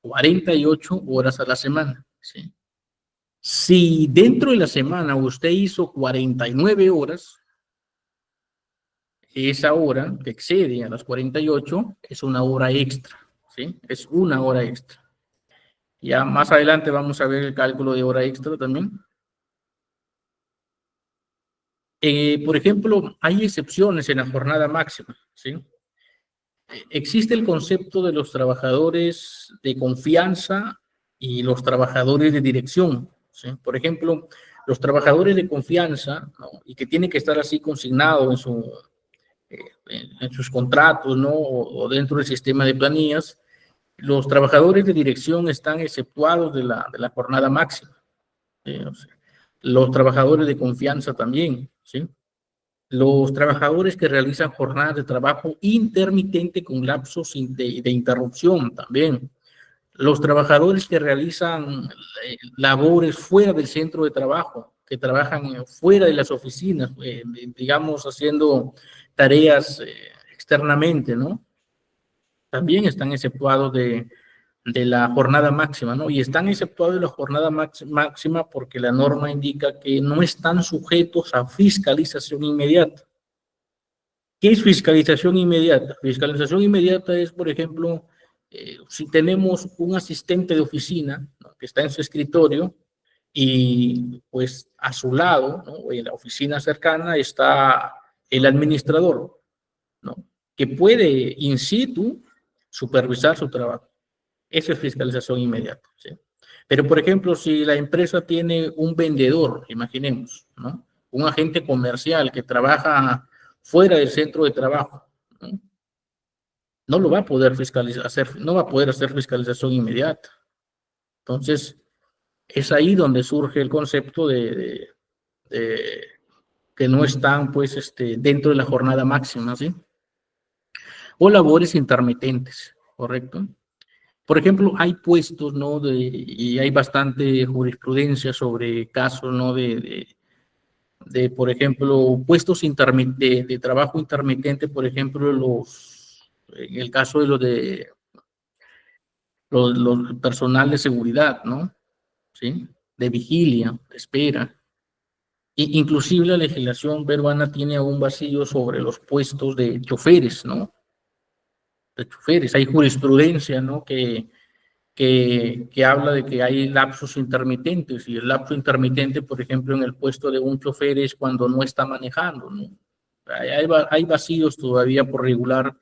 48 horas a la semana, ¿sí? Si dentro de la semana usted hizo 49 horas, esa hora que excede a las 48 es una hora extra, ¿sí? Es una hora extra. Ya más adelante vamos a ver el cálculo de hora extra también. Por ejemplo, hay excepciones en la jornada máxima, ¿sí? Existe el concepto de los trabajadores de confianza y los trabajadores de dirección, ¿sí? Por ejemplo, los trabajadores de confianza, ¿no?, y que tienen que estar así consignados en sus contratos, ¿no? O dentro del sistema de planillas, los trabajadores de dirección están exceptuados de la jornada máxima. O sea, los trabajadores de confianza también, ¿sí? Los trabajadores que realizan jornadas de trabajo intermitente con lapsos de interrupción también. Los trabajadores que realizan labores fuera del centro de trabajo, que trabajan fuera de las oficinas, digamos, haciendo tareas externamente, ¿no? También están exceptuados de la jornada máxima, ¿no? Y están exceptuados de la jornada máxima porque la norma indica que no están sujetos a fiscalización inmediata. ¿Qué es fiscalización inmediata? Fiscalización inmediata es, por ejemplo, si tenemos un asistente de oficina, ¿no?, que está en su escritorio y pues a su lado, ¿no?, en la oficina cercana está el administrador, ¿no?, que puede in situ supervisar su trabajo. Eso es fiscalización inmediata, ¿sí? Pero, por ejemplo, si la empresa tiene un vendedor, imaginemos, ¿no?, un agente comercial que trabaja fuera del centro de trabajo, ¿no?, no lo va a poder fiscalizar, no va a poder hacer fiscalización inmediata. Entonces, es ahí donde surge el concepto de que no están, pues, dentro de la jornada máxima, ¿sí? O labores intermitentes, ¿correcto? Por ejemplo, hay puestos, ¿no? Y hay bastante jurisprudencia sobre casos, ¿no? Por ejemplo, puestos de trabajo intermitente, por ejemplo, en el caso de los personal de seguridad, ¿no? ¿Sí? De vigilia, de espera. Inclusive la legislación peruana tiene aún vacío sobre los puestos de choferes, ¿no? De choferes. Hay jurisprudencia, ¿no? Que habla de que hay lapsos intermitentes, y el lapso intermitente, por ejemplo, en el puesto de un chofer es cuando no está manejando, ¿no? Hay vacíos todavía por regular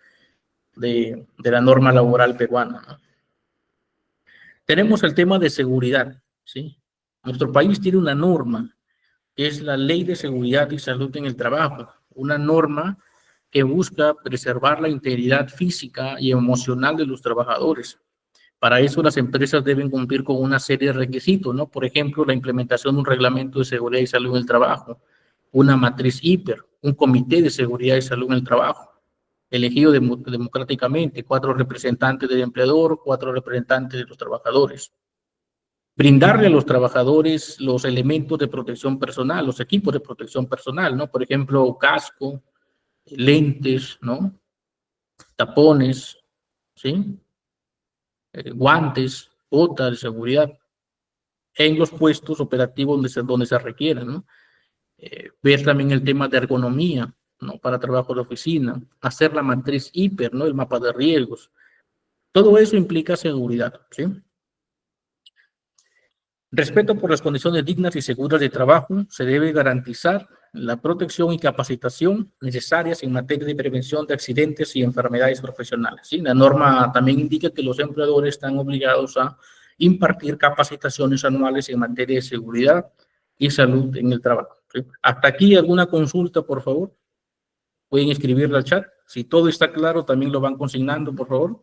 de la norma laboral peruana, ¿no? Tenemos el tema de seguridad, ¿sí? Nuestro país tiene una norma, que es la Ley de Seguridad y Salud en el Trabajo, una norma que busca preservar la integridad física y emocional de los trabajadores. Para eso las empresas deben cumplir con una serie de requisitos, ¿no? Por ejemplo, la implementación de un reglamento de seguridad y salud en el trabajo, una matriz hiper, un comité de seguridad y salud en el trabajo, elegido democráticamente, 4 representantes del empleador, 4 representantes de los trabajadores. Brindarle a los trabajadores los elementos de protección personal, los equipos de protección personal, ¿no? Por ejemplo, casco, lentes, ¿no? Tapones, ¿sí? Guantes, botas de seguridad en los puestos operativos donde se requieran, ¿no? Ver también el tema de ergonomía, ¿no? Para trabajo de oficina, hacer la matriz hiper, ¿no? El mapa de riesgos. Todo eso implica seguridad, ¿sí? Respeto por las condiciones dignas y seguras de trabajo. Se debe garantizar la protección y capacitación necesarias en materia de prevención de accidentes y enfermedades profesionales, ¿sí? La norma también indica que los empleadores están obligados a impartir capacitaciones anuales en materia de seguridad y salud en el trabajo, ¿sí? Hasta aquí, ¿alguna consulta, por favor? Pueden escribirla al chat. Si todo está claro, también lo van consignando, por favor.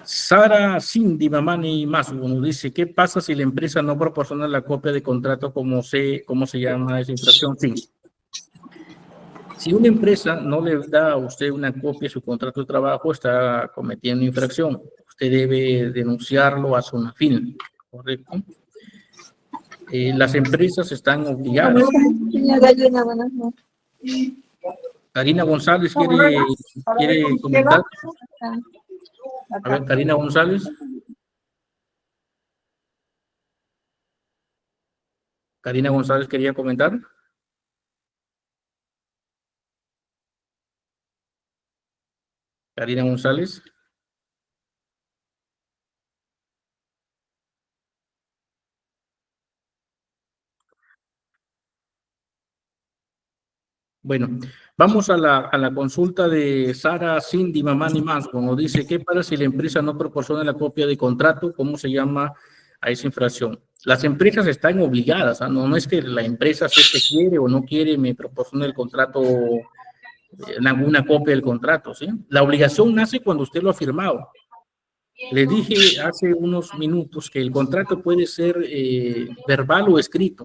Sara Cindy Mamani Masu nos dice, ¿qué pasa si la empresa no proporciona la copia de contrato? ¿Cómo se llama esa infracción? Sí. Si una empresa no le da a usted una copia de su contrato de trabajo, está cometiendo infracción. Usted debe denunciarlo a SUNAFIN, ¿correcto? Las empresas están obligadas. Karina González quiere comentar. A ver, Karina González. Karina González quería comentar. Karina González. Bueno, vamos a la consulta de Sara Cindy Mamani Masco. Nos dice, ¿qué pasa si la empresa no proporciona la copia de contrato? ¿Cómo se llama a esa infracción? Las empresas están obligadas, ¿ah? No es que la empresa, si es que quiere o no quiere, me proporcione el contrato, alguna copia del contrato, ¿sí? La obligación nace cuando usted lo ha firmado. Les dije hace unos minutos que el contrato puede ser verbal o escrito.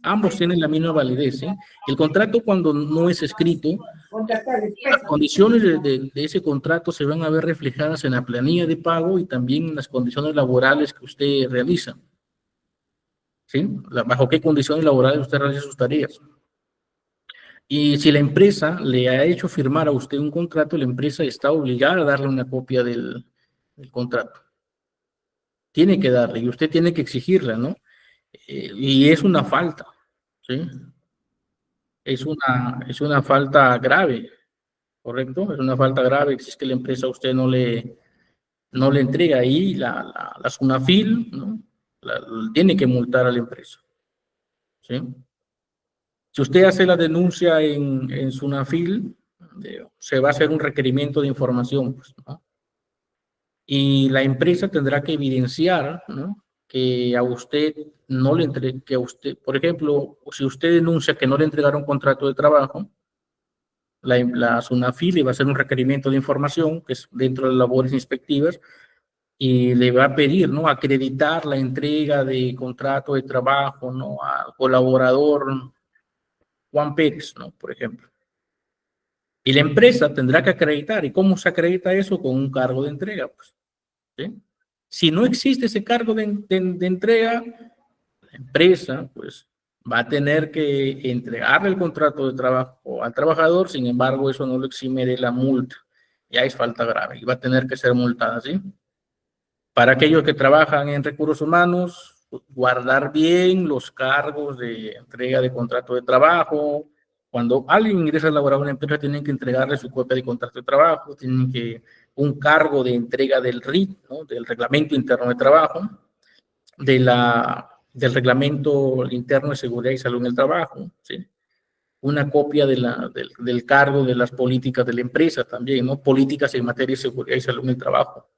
Ambos tienen la misma validez, ¿sí? El contrato, cuando no es escrito, las condiciones de ese contrato se van a ver reflejadas en la planilla de pago y también en las condiciones laborales que usted realiza, ¿sí? Bajo qué condiciones laborales usted realiza sus tareas. Y si la empresa le ha hecho firmar a usted un contrato, la empresa está obligada a darle una copia del contrato. Tiene que darle y usted tiene que exigirla, ¿no? Y es una falta, ¿sí? Es una falta grave, ¿correcto? Es una falta grave si es que la empresa a usted no le entrega ahí la SUNAFIL, ¿no? Tiene que multar a la empresa, ¿sí? Si usted hace la denuncia en SUNAFIL, se va a hacer un requerimiento de información, pues, ¿no? Y la empresa tendrá que evidenciar, ¿no?, que a usted no le entregue, que a usted, por ejemplo, si usted denuncia que no le entregaron contrato de trabajo, la SUNAFIL le va a hacer un requerimiento de información, que es dentro de las labores inspectivas, y le va a pedir, ¿no?, acreditar la entrega de contrato de trabajo, ¿no?, al colaborador Juan Pérez, ¿no?, por ejemplo. Y la empresa tendrá que acreditar. ¿Y cómo se acredita eso? Con un cargo de entrega, pues, ¿sí? Si no existe ese cargo de entrega, la empresa, pues, va a tener que entregarle el contrato de trabajo al trabajador. Sin embargo, eso no lo exime de la multa. Ya es falta grave y va a tener que ser multada, ¿sí? Para aquellos que trabajan en recursos humanos, guardar bien los cargos de entrega de contrato de trabajo. Cuando alguien ingresa a laborar a una empresa, tienen que entregarle su copia de contrato de trabajo, tienen que un cargo de entrega del RIT, ¿no?, del Reglamento Interno de Trabajo, del Reglamento Interno de Seguridad y Salud en el Trabajo, ¿sí? Una copia del cargo de las políticas de la empresa también, ¿no? Políticas en materia de seguridad y salud en el trabajo.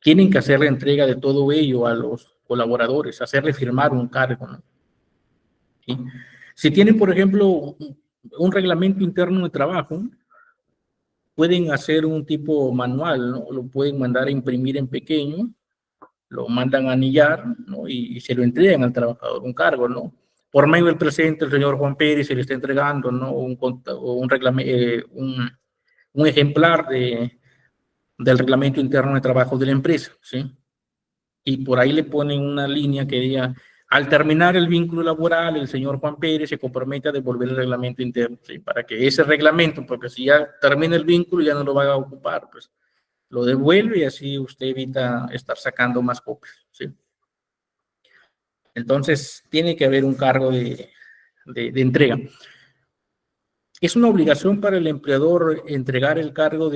Tienen que hacer la entrega de todo ello a los colaboradores, hacerle firmar un cargo, ¿no? ¿Sí? Si tienen, por ejemplo, un reglamento interno de trabajo, pueden hacer un tipo manual, ¿no? Lo pueden mandar a imprimir en pequeño, lo mandan a anillar, ¿no?, y se lo entregan al trabajador, un cargo, ¿no? Por medio del presidente, el señor Juan Pérez, se le está entregando, ¿no?, un ejemplar del reglamento interno de trabajo de la empresa, ¿sí? Y por ahí le ponen una línea que diga, al terminar el vínculo laboral, el señor Juan Pérez se compromete a devolver el reglamento interno, ¿sí? Para que ese reglamento, porque si ya termina el vínculo, ya no lo va a ocupar, pues lo devuelve y así usted evita estar sacando más copias, ¿sí? Entonces, tiene que haber un cargo de entrega. Es una obligación para el empleador entregar el cargo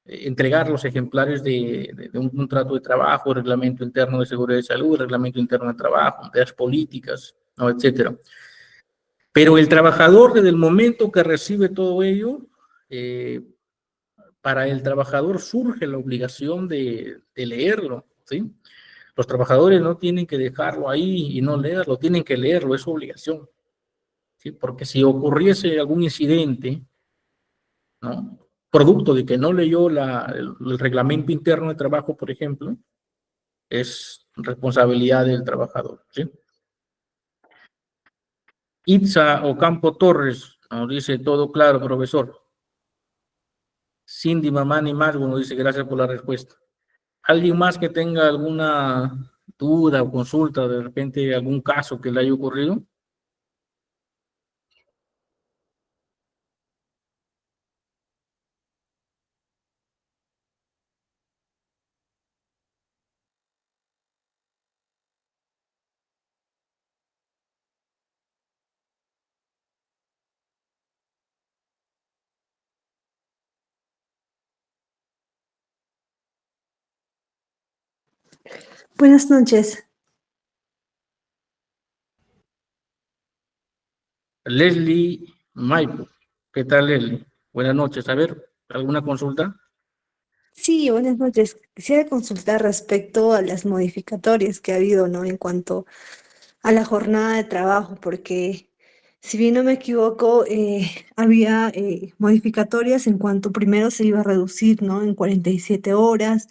entregar los ejemplares de un contrato de trabajo, reglamento interno de seguridad y salud, reglamento interno de trabajo, de las políticas, ¿no?, etcétera. Pero el trabajador, desde el momento que recibe todo ello, para el trabajador surge la obligación de leerlo, ¿sí? Los trabajadores no tienen que dejarlo ahí y no leerlo, tienen que leerlo, es su obligación, ¿sí? Porque si ocurriese algún incidente, ¿no?, producto de que no leyó el reglamento interno de trabajo, por ejemplo, es responsabilidad del trabajador, ¿sí? Itza Ocampo Torres nos dice, todo claro, profesor. Cindy Mamani Masgo nos dice, gracias por la respuesta. ¿Alguien más que tenga alguna duda o consulta, de repente algún caso que le haya ocurrido? Buenas noches. Leslie Maipo. ¿Qué tal, Eli? Buenas noches. A ver, ¿alguna consulta? Sí, buenas noches. Quisiera consultar respecto a las modificatorias que ha habido, ¿no? En cuanto a la jornada de trabajo, porque si bien no me equivoco, había modificatorias en cuanto primero se iba a reducir, ¿no? En 47 horas,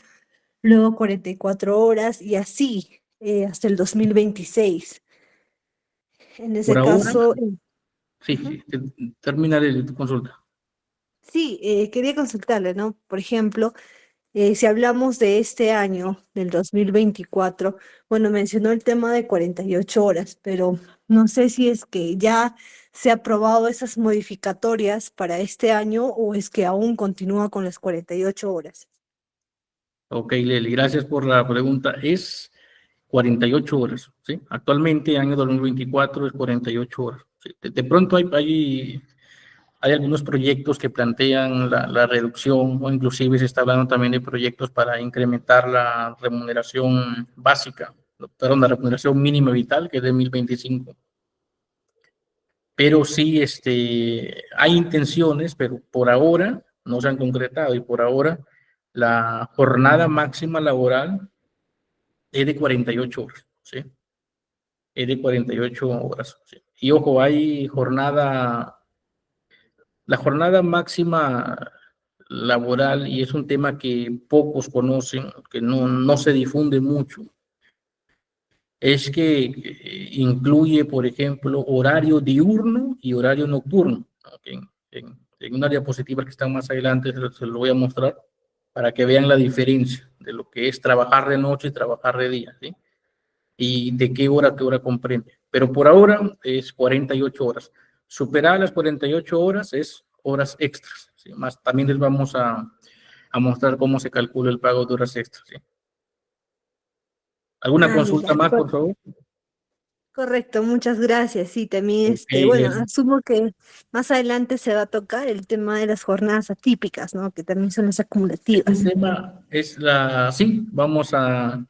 luego 44 horas y así hasta el 2026. En Por ese ahora, caso, sí, ujú. sí, terminaré tu consulta. Sí, quería consultarle, ¿no? Por ejemplo, si hablamos de este año, del 2024, bueno, mencionó el tema de 48 horas, pero no sé si es que ya se ha aprobado esas modificatorias para este año o es que aún continúa con las 48 horas. Ok, Leli, gracias por la pregunta. Es 48 horas, ¿sí? Actualmente, año 2024, es 48 horas. ¿Sí? De pronto hay algunos proyectos que plantean la reducción o inclusive se está hablando también de proyectos para incrementar la remuneración básica, perdón, la remuneración mínima vital, que es de 1025. Pero sí, hay intenciones, pero por ahora no se han concretado y por ahora la jornada máxima laboral es de 48 horas, ¿sí? Es de 48 horas, ¿sí? Y ojo, la jornada máxima laboral, y es un tema que pocos conocen, que no se difunde mucho, es que incluye, por ejemplo, horario diurno y horario nocturno. ¿No? En una diapositiva que está más adelante se lo voy a mostrar para que vean la diferencia de lo que es trabajar de noche y trabajar de día, ¿sí? Y de qué hora comprende. Pero por ahora es 48 horas. Superar las 48 horas es horas extras, ¿sí? Más también les vamos a mostrar cómo se calcula el pago de horas extras, ¿sí? ¿Alguna Ah, consulta ya, más, por favor? correcto, muchas gracias. Sí, también, Ok, bueno, asumo que más adelante se va a tocar el tema de las jornadas atípicas, ¿no? Que también son las este acumulativas. tema es sí, vamos a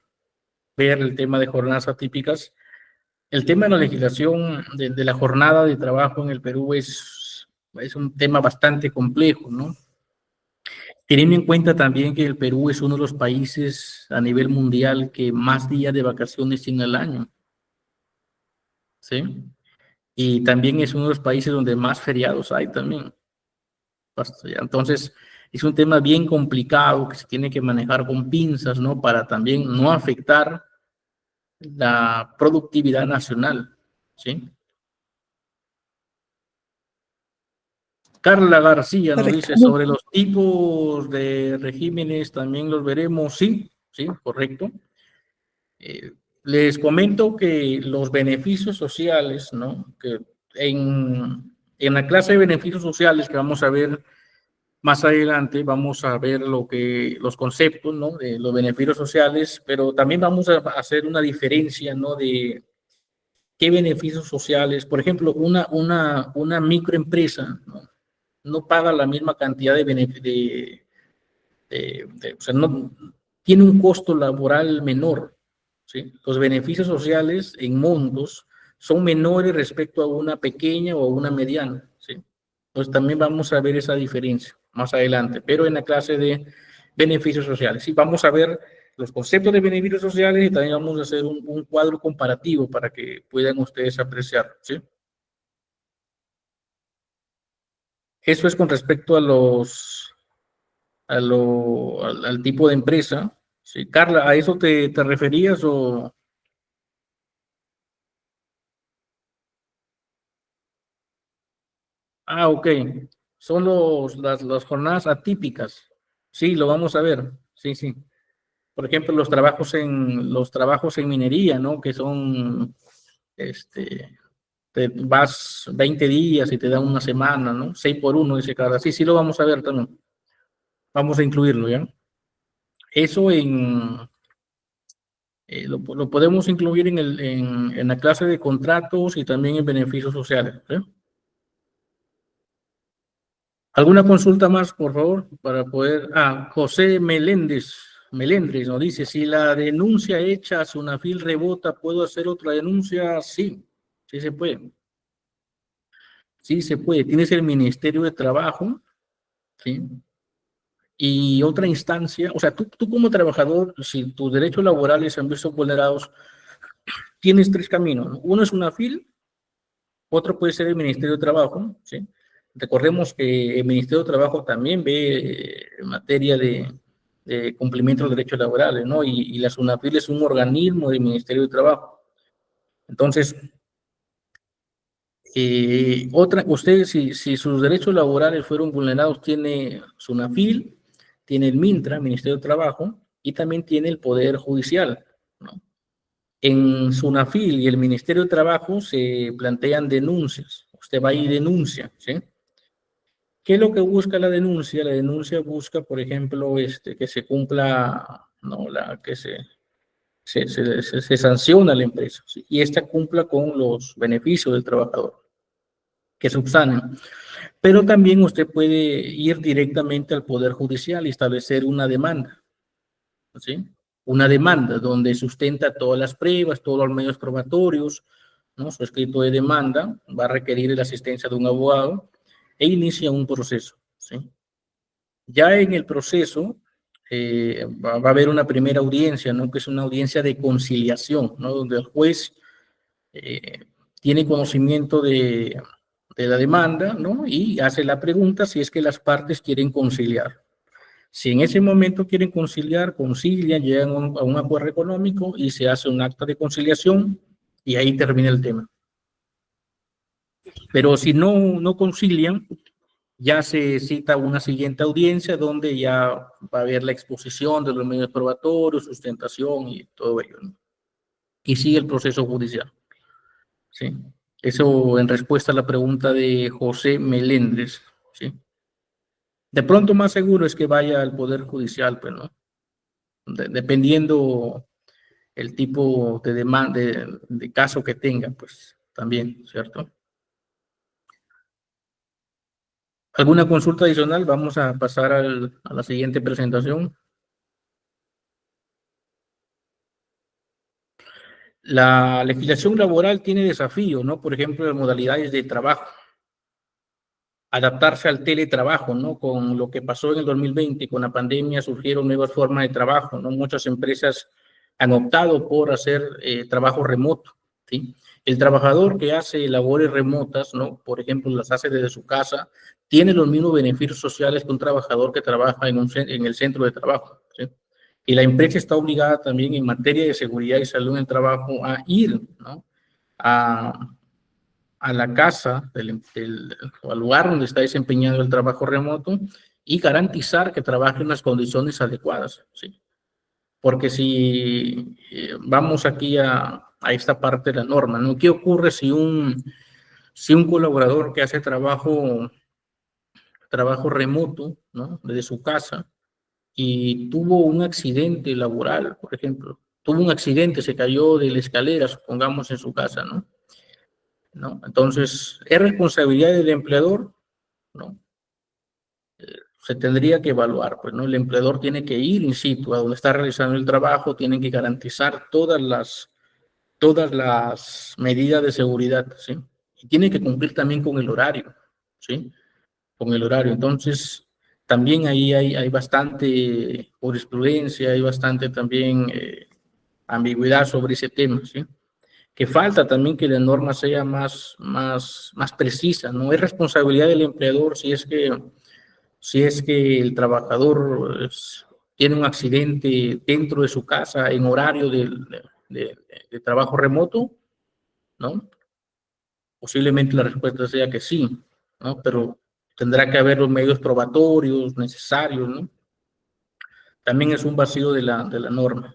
ver el tema de jornadas atípicas. El tema de la legislación de la jornada de trabajo en el Perú es un tema bastante complejo, ¿no? Teniendo en cuenta también que el Perú es uno de los países a nivel mundial que más días de vacaciones tiene al año, ¿sí? Y también es uno de los países donde más feriados hay también. Entonces, es un tema bien complicado que se tiene que manejar con pinzas, ¿no? Para también no afectar la productividad nacional, ¿sí? Carla García nos Correcto. dice sobre los tipos de regímenes, también los veremos, sí, sí, correcto. Eh, Les comento que los beneficios sociales, ¿no? Que en la clase de beneficios sociales que vamos a ver más adelante, vamos a ver los conceptos, ¿no? De los beneficios sociales, pero también vamos a hacer una diferencia, ¿no? De qué beneficios sociales, por ejemplo, una microempresa, ¿no? No paga la misma cantidad de beneficios, o sea, no, tiene un costo laboral menor, ¿sí? Los beneficios sociales en montos son menores respecto a una pequeña o una mediana, ¿sí? Entonces también vamos a ver esa diferencia más adelante, pero en la clase de beneficios sociales. Sí, vamos a ver los conceptos de beneficios sociales y también vamos a hacer un cuadro comparativo para que puedan ustedes apreciar, ¿sí? Eso es con respecto a al tipo de empresa. Sí, Carla, ¿a eso te referías o? Ah, ok. Son las jornadas atípicas. Sí, lo vamos a ver. Sí, sí. Por ejemplo, los trabajos en minería, ¿no? Que son, te vas 20 días y te dan una semana, ¿no? 6 por 1, dice Carla. Sí, sí, lo vamos a ver también. Vamos a incluirlo, ¿ya? Eso lo podemos incluir en la clase de contratos y también en beneficios sociales, ¿sí? ¿Alguna consulta más, por favor, para poder? José Melendres nos dice, si la denuncia hecha a Sunafil rebota, ¿puedo hacer otra denuncia? Sí, sí se puede. Sí, se puede. Tienes el Ministerio de Trabajo, ¿sí? Y otra instancia, o sea, tú como trabajador, si tus derechos laborales se han visto vulnerados, tienes tres caminos, ¿no? Uno es una FIL, otro puede ser el Ministerio de Trabajo, ¿sí? Recordemos que el Ministerio de Trabajo también ve en materia de cumplimiento de los derechos laborales, ¿no? Y la SUNAFIL es un organismo del Ministerio de Trabajo. Entonces, usted, si sus derechos laborales fueron vulnerados, tiene SUNAFIL, tiene el MINTRA, Ministerio de Trabajo, y también tiene el Poder Judicial, ¿no? En SUNAFIL y el Ministerio de Trabajo se plantean denuncias. Usted va y denuncia, ¿sí? ¿Qué es lo que busca la denuncia? La denuncia busca, por ejemplo, que se cumpla, ¿no? Que se sanciona a la empresa, ¿sí? Y esta cumpla con los beneficios del trabajador, que subsanen. Pero también usted puede ir directamente al Poder Judicial y establecer una demanda, ¿sí? Una demanda donde sustenta todas las pruebas, todos los medios probatorios, ¿no? Su escrito de demanda va a requerir la asistencia de un abogado e inicia un proceso, ¿sí? Ya en el proceso va a haber una primera audiencia, ¿no? Que es una audiencia de conciliación, ¿no? Donde el juez eh, tiene conocimiento de la demanda, ¿no? Y hace la pregunta si es que las partes quieren conciliar. Si en ese momento quieren conciliar, concilian, llegan a un acuerdo económico y se hace un acta de conciliación y ahí termina el tema. Pero si no concilian, ya se cita una siguiente audiencia donde ya va a haber la exposición de los medios probatorios, sustentación y todo ello, ¿no? Y sigue el proceso judicial, ¿sí? Eso en respuesta a la pregunta de José Meléndez, ¿sí? De pronto más seguro es que vaya al Poder Judicial, pues, ¿no? Dependiendo el tipo de demanda, de caso que tenga, pues, también, ¿cierto? ¿Alguna consulta adicional? Vamos a pasar a la siguiente presentación. La legislación laboral tiene desafíos, ¿no? Por ejemplo, las modalidades de trabajo, adaptarse al teletrabajo, ¿no? Con lo que pasó en el 2020, con la pandemia surgieron nuevas formas de trabajo, ¿no? Muchas empresas han optado por hacer trabajo remoto, ¿sí? El trabajador que hace labores remotas, ¿no? Por ejemplo, las hace desde su casa, tiene los mismos beneficios sociales que un trabajador que trabaja en el centro de trabajo, ¿sí? Y la empresa está obligada también en materia de seguridad y salud en el trabajo a ir, ¿no? a la casa, al lugar donde está desempeñando el trabajo remoto y garantizar que trabaje en las condiciones adecuadas, ¿sí? Porque si vamos aquí a esta parte de la norma, ¿no? ¿Qué ocurre si un colaborador que hace trabajo remoto, ¿no? Desde su casa, y tuvo un accidente laboral, por ejemplo, tuvo un accidente, se cayó de la escalera, supongamos, en su casa, ¿no? ¿No? Entonces, ¿es responsabilidad del empleador? No. Se tendría que evaluar, pues, ¿no? El empleador tiene que ir in situ a donde está realizando el trabajo, tienen que garantizar todas las medidas de seguridad, ¿sí? Y tiene que cumplir también con el horario, ¿sí? Con el horario. Entonces, también ahí hay bastante jurisprudencia, hay bastante también ambigüedad sobre ese tema, ¿sí? Que falta también que la norma sea más precisa, ¿no? Es responsabilidad del empleador si es que el trabajador tiene un accidente dentro de su casa en horario de trabajo remoto, ¿no? Posiblemente la respuesta sea que sí, ¿no? Pero tendrá que haber los medios probatorios necesarios, ¿no? También es un vacío de la norma.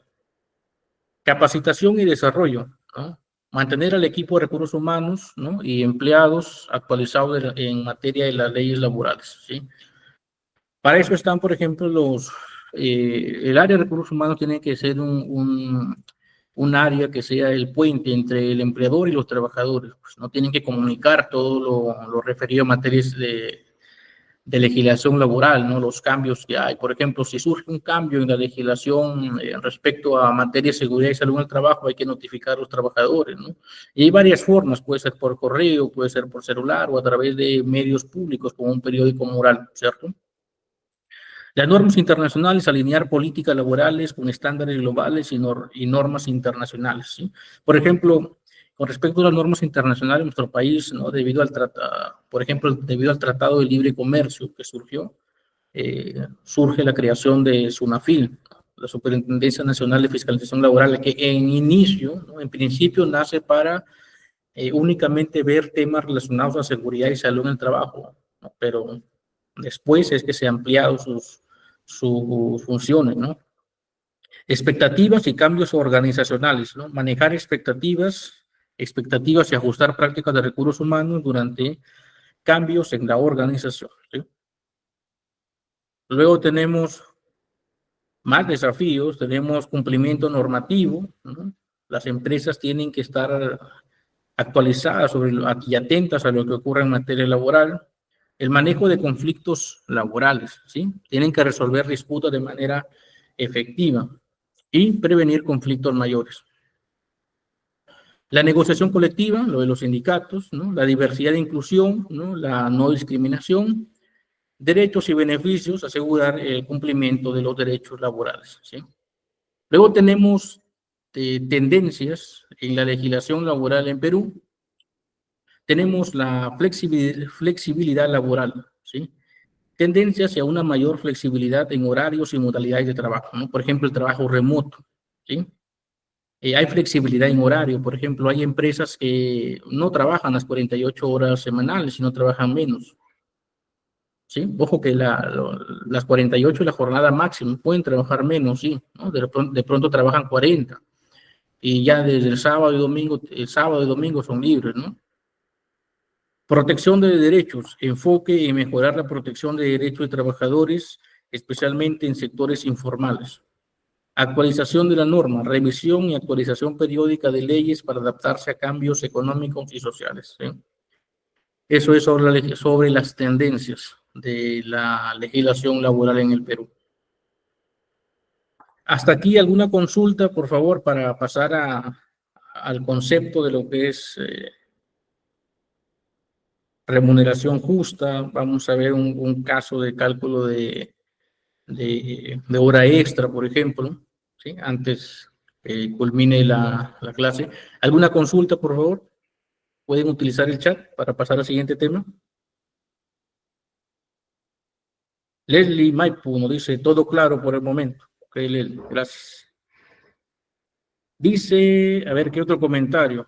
Capacitación y desarrollo, ¿no? Mantener al equipo de recursos humanos, ¿no? Y empleados actualizados en materia de las leyes laborales, ¿sí? Para eso están, por ejemplo, el área de recursos humanos tiene que ser un área que sea el puente entre el empleador y los trabajadores, pues no tienen que comunicar todo lo referido a materias de legislación laboral, ¿no? Los cambios que hay. Por ejemplo, si surge un cambio en la legislación respecto a materia de seguridad y salud en el trabajo, hay que notificar a los trabajadores, ¿no? Y hay varias formas, puede ser por correo, puede ser por celular o a través de medios públicos como un periódico moral, ¿cierto? Las normas internacionales, alinear políticas laborales con estándares globales y normas internacionales, ¿sí? Por ejemplo, con respecto a las normas internacionales en nuestro país, ¿no? Debido al tratado, por ejemplo, debido al Tratado de Libre Comercio que surgió, surge la creación de SUNAFIL, la Superintendencia Nacional de Fiscalización Laboral, que en inicio, ¿no? En principio, nace para únicamente ver temas relacionados a seguridad y salud en el trabajo, ¿no? Pero después es que se han ampliado sus funciones, ¿no? Expectativas y cambios organizacionales, ¿no? Manejar expectativas y ajustar prácticas de recursos humanos durante cambios en la organización, ¿sí? Luego tenemos más desafíos, tenemos cumplimiento normativo, ¿no? Las empresas tienen que estar actualizadas y atentas a lo que ocurre en materia laboral. El manejo de conflictos laborales, ¿sí? Tienen que resolver disputas de manera efectiva y prevenir conflictos mayores. La negociación colectiva, lo de los sindicatos, ¿no? La diversidad e inclusión, ¿no? La no discriminación, derechos y beneficios, asegurar el cumplimiento de los derechos laborales, ¿sí? Luego tenemos tendencias en la legislación laboral en Perú. Tenemos la flexibilidad laboral, ¿sí? Tendencia hacia una mayor flexibilidad en horarios y modalidades de trabajo, ¿no? Por ejemplo, el trabajo remoto, ¿sí? Hay flexibilidad en horario, por ejemplo, hay empresas que no trabajan las 48 horas semanales, sino trabajan menos, ¿sí? Ojo que las 48 es la jornada máxima, pueden trabajar menos, sí, ¿no? De pronto trabajan 40 y ya desde el sábado y domingo son libres, ¿no? Protección de derechos, enfoque en mejorar la protección de derechos de trabajadores, especialmente en sectores informales. Actualización de la norma, revisión y actualización periódica de leyes para adaptarse a cambios económicos y sociales, ¿sí? Eso es sobre las tendencias de la legislación laboral en el Perú. Hasta aquí alguna consulta, por favor, para pasar al concepto de lo que es remuneración justa. Vamos a ver un caso de cálculo de hora extra, por ejemplo, ¿sí? Antes que culmine la clase. ¿Alguna consulta, por favor? ¿Pueden utilizar el chat para pasar al siguiente tema? Leslie Maipu nos dice, todo claro por el momento. Ok, Leslie, gracias. Dice, a ver, ¿qué otro comentario?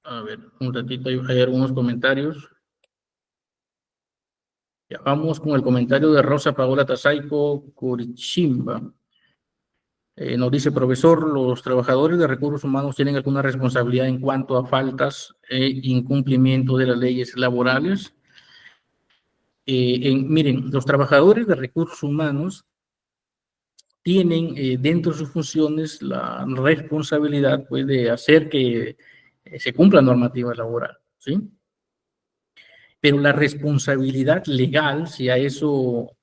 A ver, un ratito, hay algunos comentarios. Ya vamos con el comentario de Rosa Paola Tasaico Curichimba. Nos dice, profesor, ¿los trabajadores de recursos humanos tienen alguna responsabilidad en cuanto a faltas e incumplimiento de las leyes laborales? Miren, los trabajadores de recursos humanos tienen dentro de sus funciones la responsabilidad, pues, de hacer que se cumpla la normativa laboral, ¿sí? Pero la responsabilidad legal, si a eso, o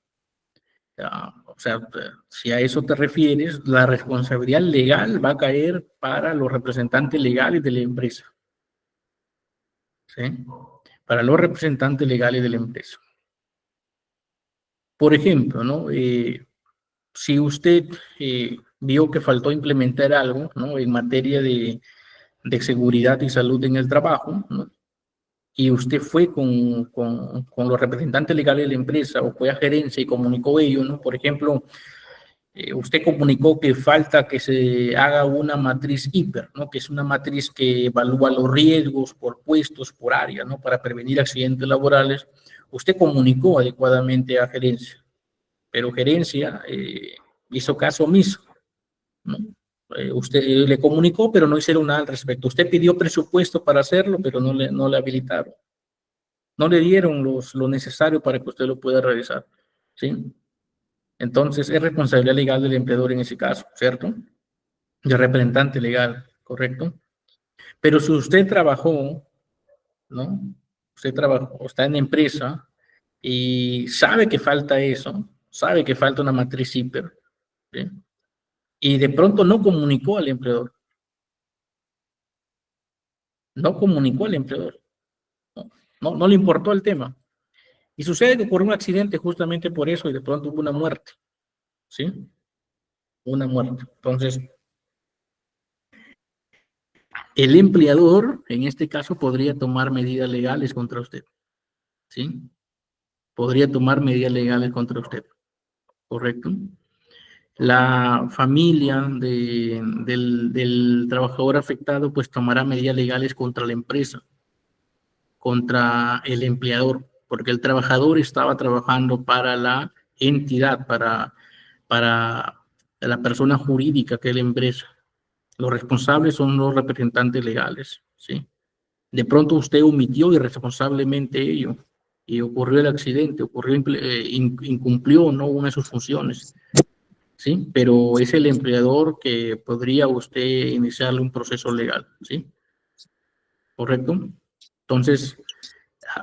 sea, si a eso te refieres, la responsabilidad legal va a caer para los representantes legales de la empresa, ¿sí? Para los representantes legales de la empresa. Por ejemplo, ¿no? Si usted vio que faltó implementar algo, ¿no? En materia de seguridad y salud en el trabajo, ¿no? Y usted fue con los representantes legales de la empresa o fue a gerencia y comunicó ello, ¿no? Por ejemplo, usted comunicó que falta que se haga una matriz hiper, ¿no? Que es una matriz que evalúa los riesgos por puestos, por área, ¿no? Para prevenir accidentes laborales. Usted comunicó adecuadamente a gerencia, pero gerencia hizo caso omiso, ¿no? Usted le comunicó, pero no hicieron nada al respecto. Usted pidió presupuesto para hacerlo, pero no le habilitaron. No le dieron lo necesario para que usted lo pueda realizar, ¿sí? Entonces, es responsabilidad legal del empleador en ese caso, ¿cierto? Del representante legal, ¿correcto? Pero si usted trabajó, ¿no? usted trabaja o está en la empresa y sabe que falta eso, sabe que falta una matriz hiper, ¿sí? Y de pronto no comunicó al empleador, no comunicó al empleador, no le importó el tema. Y sucede que ocurrió un accidente justamente por eso y de pronto hubo una muerte, ¿sí? Una muerte. Entonces, el empleador, en este caso, podría tomar medidas legales contra usted, ¿sí? Podría tomar medidas legales contra usted, ¿correcto? La familia del trabajador afectado, pues tomará medidas legales contra la empresa, contra el empleador, porque el trabajador estaba trabajando para la entidad, para la persona jurídica que es la empresa. Los responsables son los representantes legales, ¿sí? De pronto usted omitió irresponsablemente ello y ocurrió el accidente, incumplió, ¿no?, una de sus funciones, ¿sí? Pero es el empleador que podría usted iniciarle un proceso legal, ¿sí? ¿Correcto? Entonces,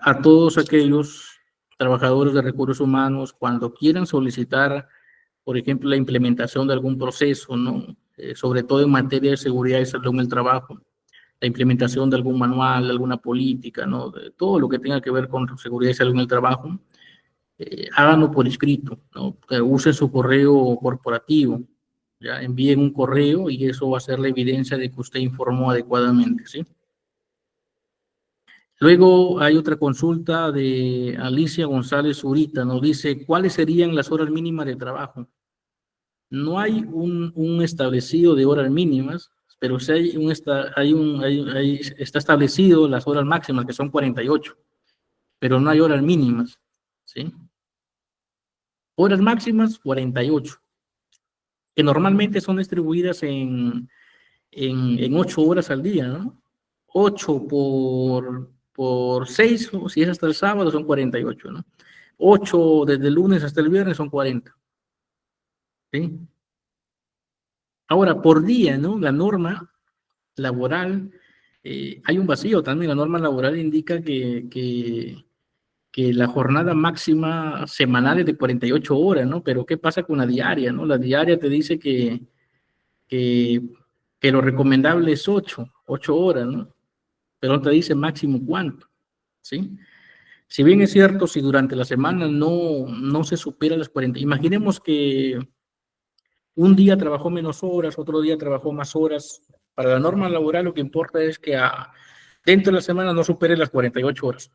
a todos aquellos trabajadores de recursos humanos, cuando quieran solicitar, por ejemplo, la implementación de algún proceso, ¿no? Sobre todo en materia de seguridad y salud en el trabajo, la implementación de algún manual, alguna política, ¿no? De todo lo que tenga que ver con seguridad y salud en el trabajo, háganlo por escrito, ¿no? Usen su correo corporativo, ya envíen un correo y eso va a ser la evidencia de que usted informó adecuadamente, ¿sí? Luego hay otra consulta de Alicia González Zurita, nos dice, ¿cuáles serían las horas mínimas de trabajo? No hay un establecido de horas mínimas, pero sí está establecido las horas máximas, que son 48, pero no hay horas mínimas, ¿sí? Horas máximas, 48, que normalmente son distribuidas en 8 horas al día, ¿no? 8 por 6, si es hasta el sábado, son 48, ¿no? 8 desde el lunes hasta el viernes son 40, ¿sí? Ahora, por día, ¿no? La norma laboral, hay un vacío también. La norma laboral indica que la jornada máxima semanal es de 48 horas, ¿no? Pero ¿qué pasa con la diaria, no? La diaria te dice que, que lo recomendable es 8 horas, ¿no? Pero no te dice máximo cuánto, ¿sí? Si bien es cierto, si durante la semana no se supera las 40, imaginemos que un día trabajó menos horas, otro día trabajó más horas. Para la norma laboral lo que importa es que dentro de la semana no supere las 48 horas.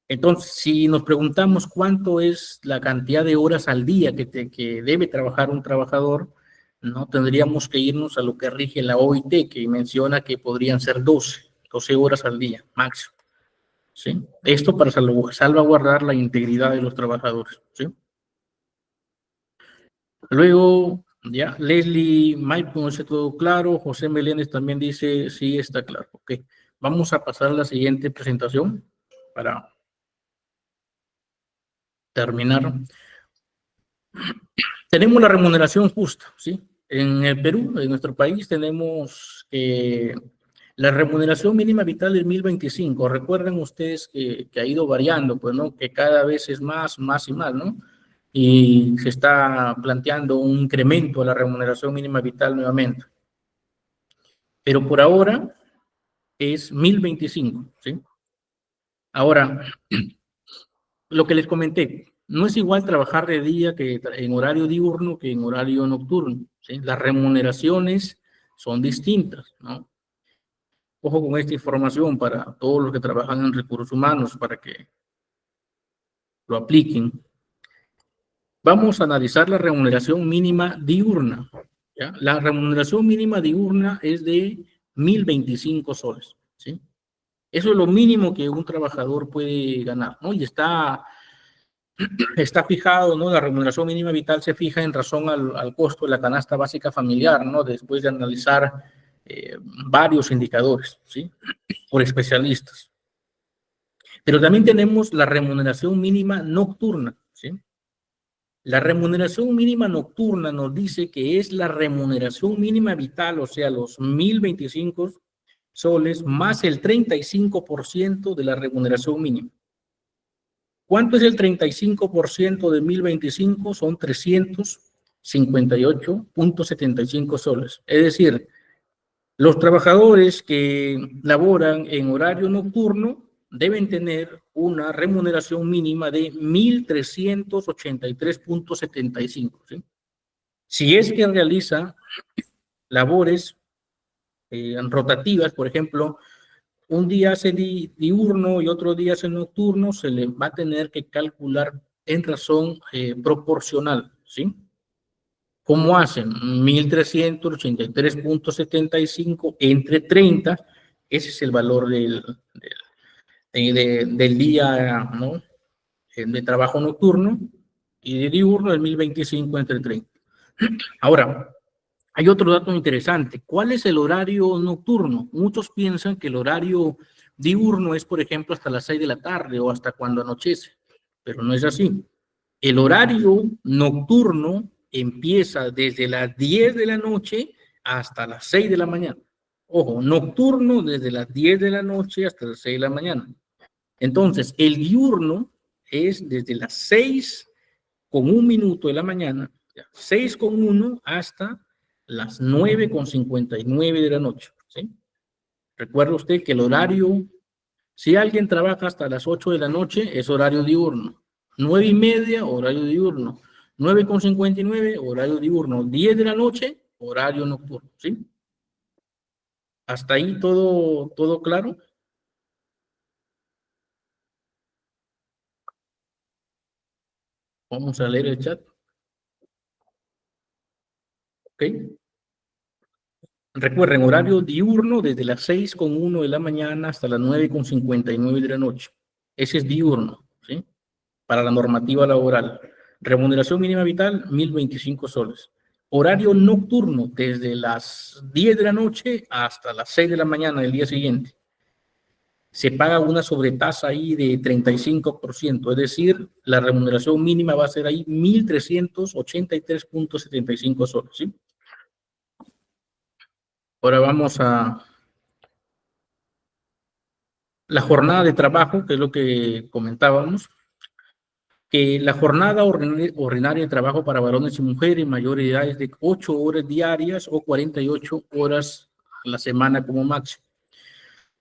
Entonces, si nos preguntamos cuánto es la cantidad de horas al día que debe trabajar un trabajador, no tendríamos que irnos a lo que rige la OIT, que menciona que podrían ser 12 horas al día, máximo, ¿sí? Esto para salvaguardar la integridad de los trabajadores, ¿sí? Luego, ya, Leslie Mike, no sé todo claro. José Meléndez también dice, sí, está claro. Ok, vamos a pasar a la siguiente presentación para terminar. Tenemos la remuneración justa, ¿sí? En el Perú, en nuestro país, tenemos la remuneración mínima vital del 1025. Recuerden ustedes que ha ido variando, pues, ¿no? Que cada vez es más y más, ¿no? Y se está planteando un incremento a la remuneración mínima vital nuevamente. Pero por ahora es 1025, ¿sí? Ahora, lo que les comenté, no es igual trabajar de día que en horario diurno que en horario nocturno, ¿sí? Las remuneraciones son distintas, ¿no? Ojo con esta información para todos los que trabajan en recursos humanos, para que lo apliquen. Vamos a analizar la remuneración mínima diurna, ¿ya? La remuneración mínima diurna es de 1025 soles, ¿sí? Eso es lo mínimo que un trabajador puede ganar, ¿no? Y está fijado, ¿no? La remuneración mínima vital se fija en razón al costo de la canasta básica familiar, ¿no? Después de analizar varios indicadores, ¿sí? Por especialistas. Pero también tenemos la remuneración mínima nocturna, ¿sí? La remuneración mínima nocturna nos dice que es la remuneración mínima vital, o sea, los 1025 soles más el 35% de la remuneración mínima. ¿Cuánto es el 35% de 1025? Son 358.75 soles. Es decir, los trabajadores que laboran en horario nocturno deben tener una remuneración mínima de 1.383.75, ¿sí? Si es que realiza labores rotativas, por ejemplo, un día hace diurno y otro día hace nocturno, se le va a tener que calcular en razón proporcional, ¿sí? ¿Cómo hacen? 1.383.75 entre 30, ese es el valor del día, ¿no? De trabajo nocturno, y de diurno el 1025 entre 30. Ahora, hay otro dato interesante. ¿Cuál es el horario nocturno? Muchos piensan que el horario diurno es, por ejemplo, hasta las 6 de la tarde o hasta cuando anochece, pero no es así. El horario nocturno empieza desde las 10 de la noche hasta las 6 de la mañana. Ojo, nocturno desde las 10 de la noche hasta las 6 de la mañana. Entonces, el diurno es desde las 6:01 de la mañana, 6:01 hasta las 9:59 de la noche, ¿sí? Recuerda usted que el horario, si alguien trabaja hasta las 8 de la noche, es horario diurno. 9:30, horario diurno. 9:59, horario diurno. 10 de la noche, horario nocturno, ¿sí? ¿Hasta ahí todo claro? Vamos a leer el chat. ¿Ok? Recuerden, horario diurno desde las 6:01 de la mañana hasta las 9:59 de la noche. Ese es diurno, ¿sí? Para la normativa laboral. Remuneración mínima vital, 1.025 soles. Horario nocturno, desde las 10 de la noche hasta las 6 de la mañana del día siguiente. Se paga una sobretasa ahí de 35%, es decir, la remuneración mínima va a ser ahí 1.383.75 soles, ¿sí? Ahora vamos a la jornada de trabajo, que es lo que comentábamos, que la jornada ordinaria de trabajo para varones y mujeres mayores de edad es de 8 horas diarias o 48 horas a la semana como máximo.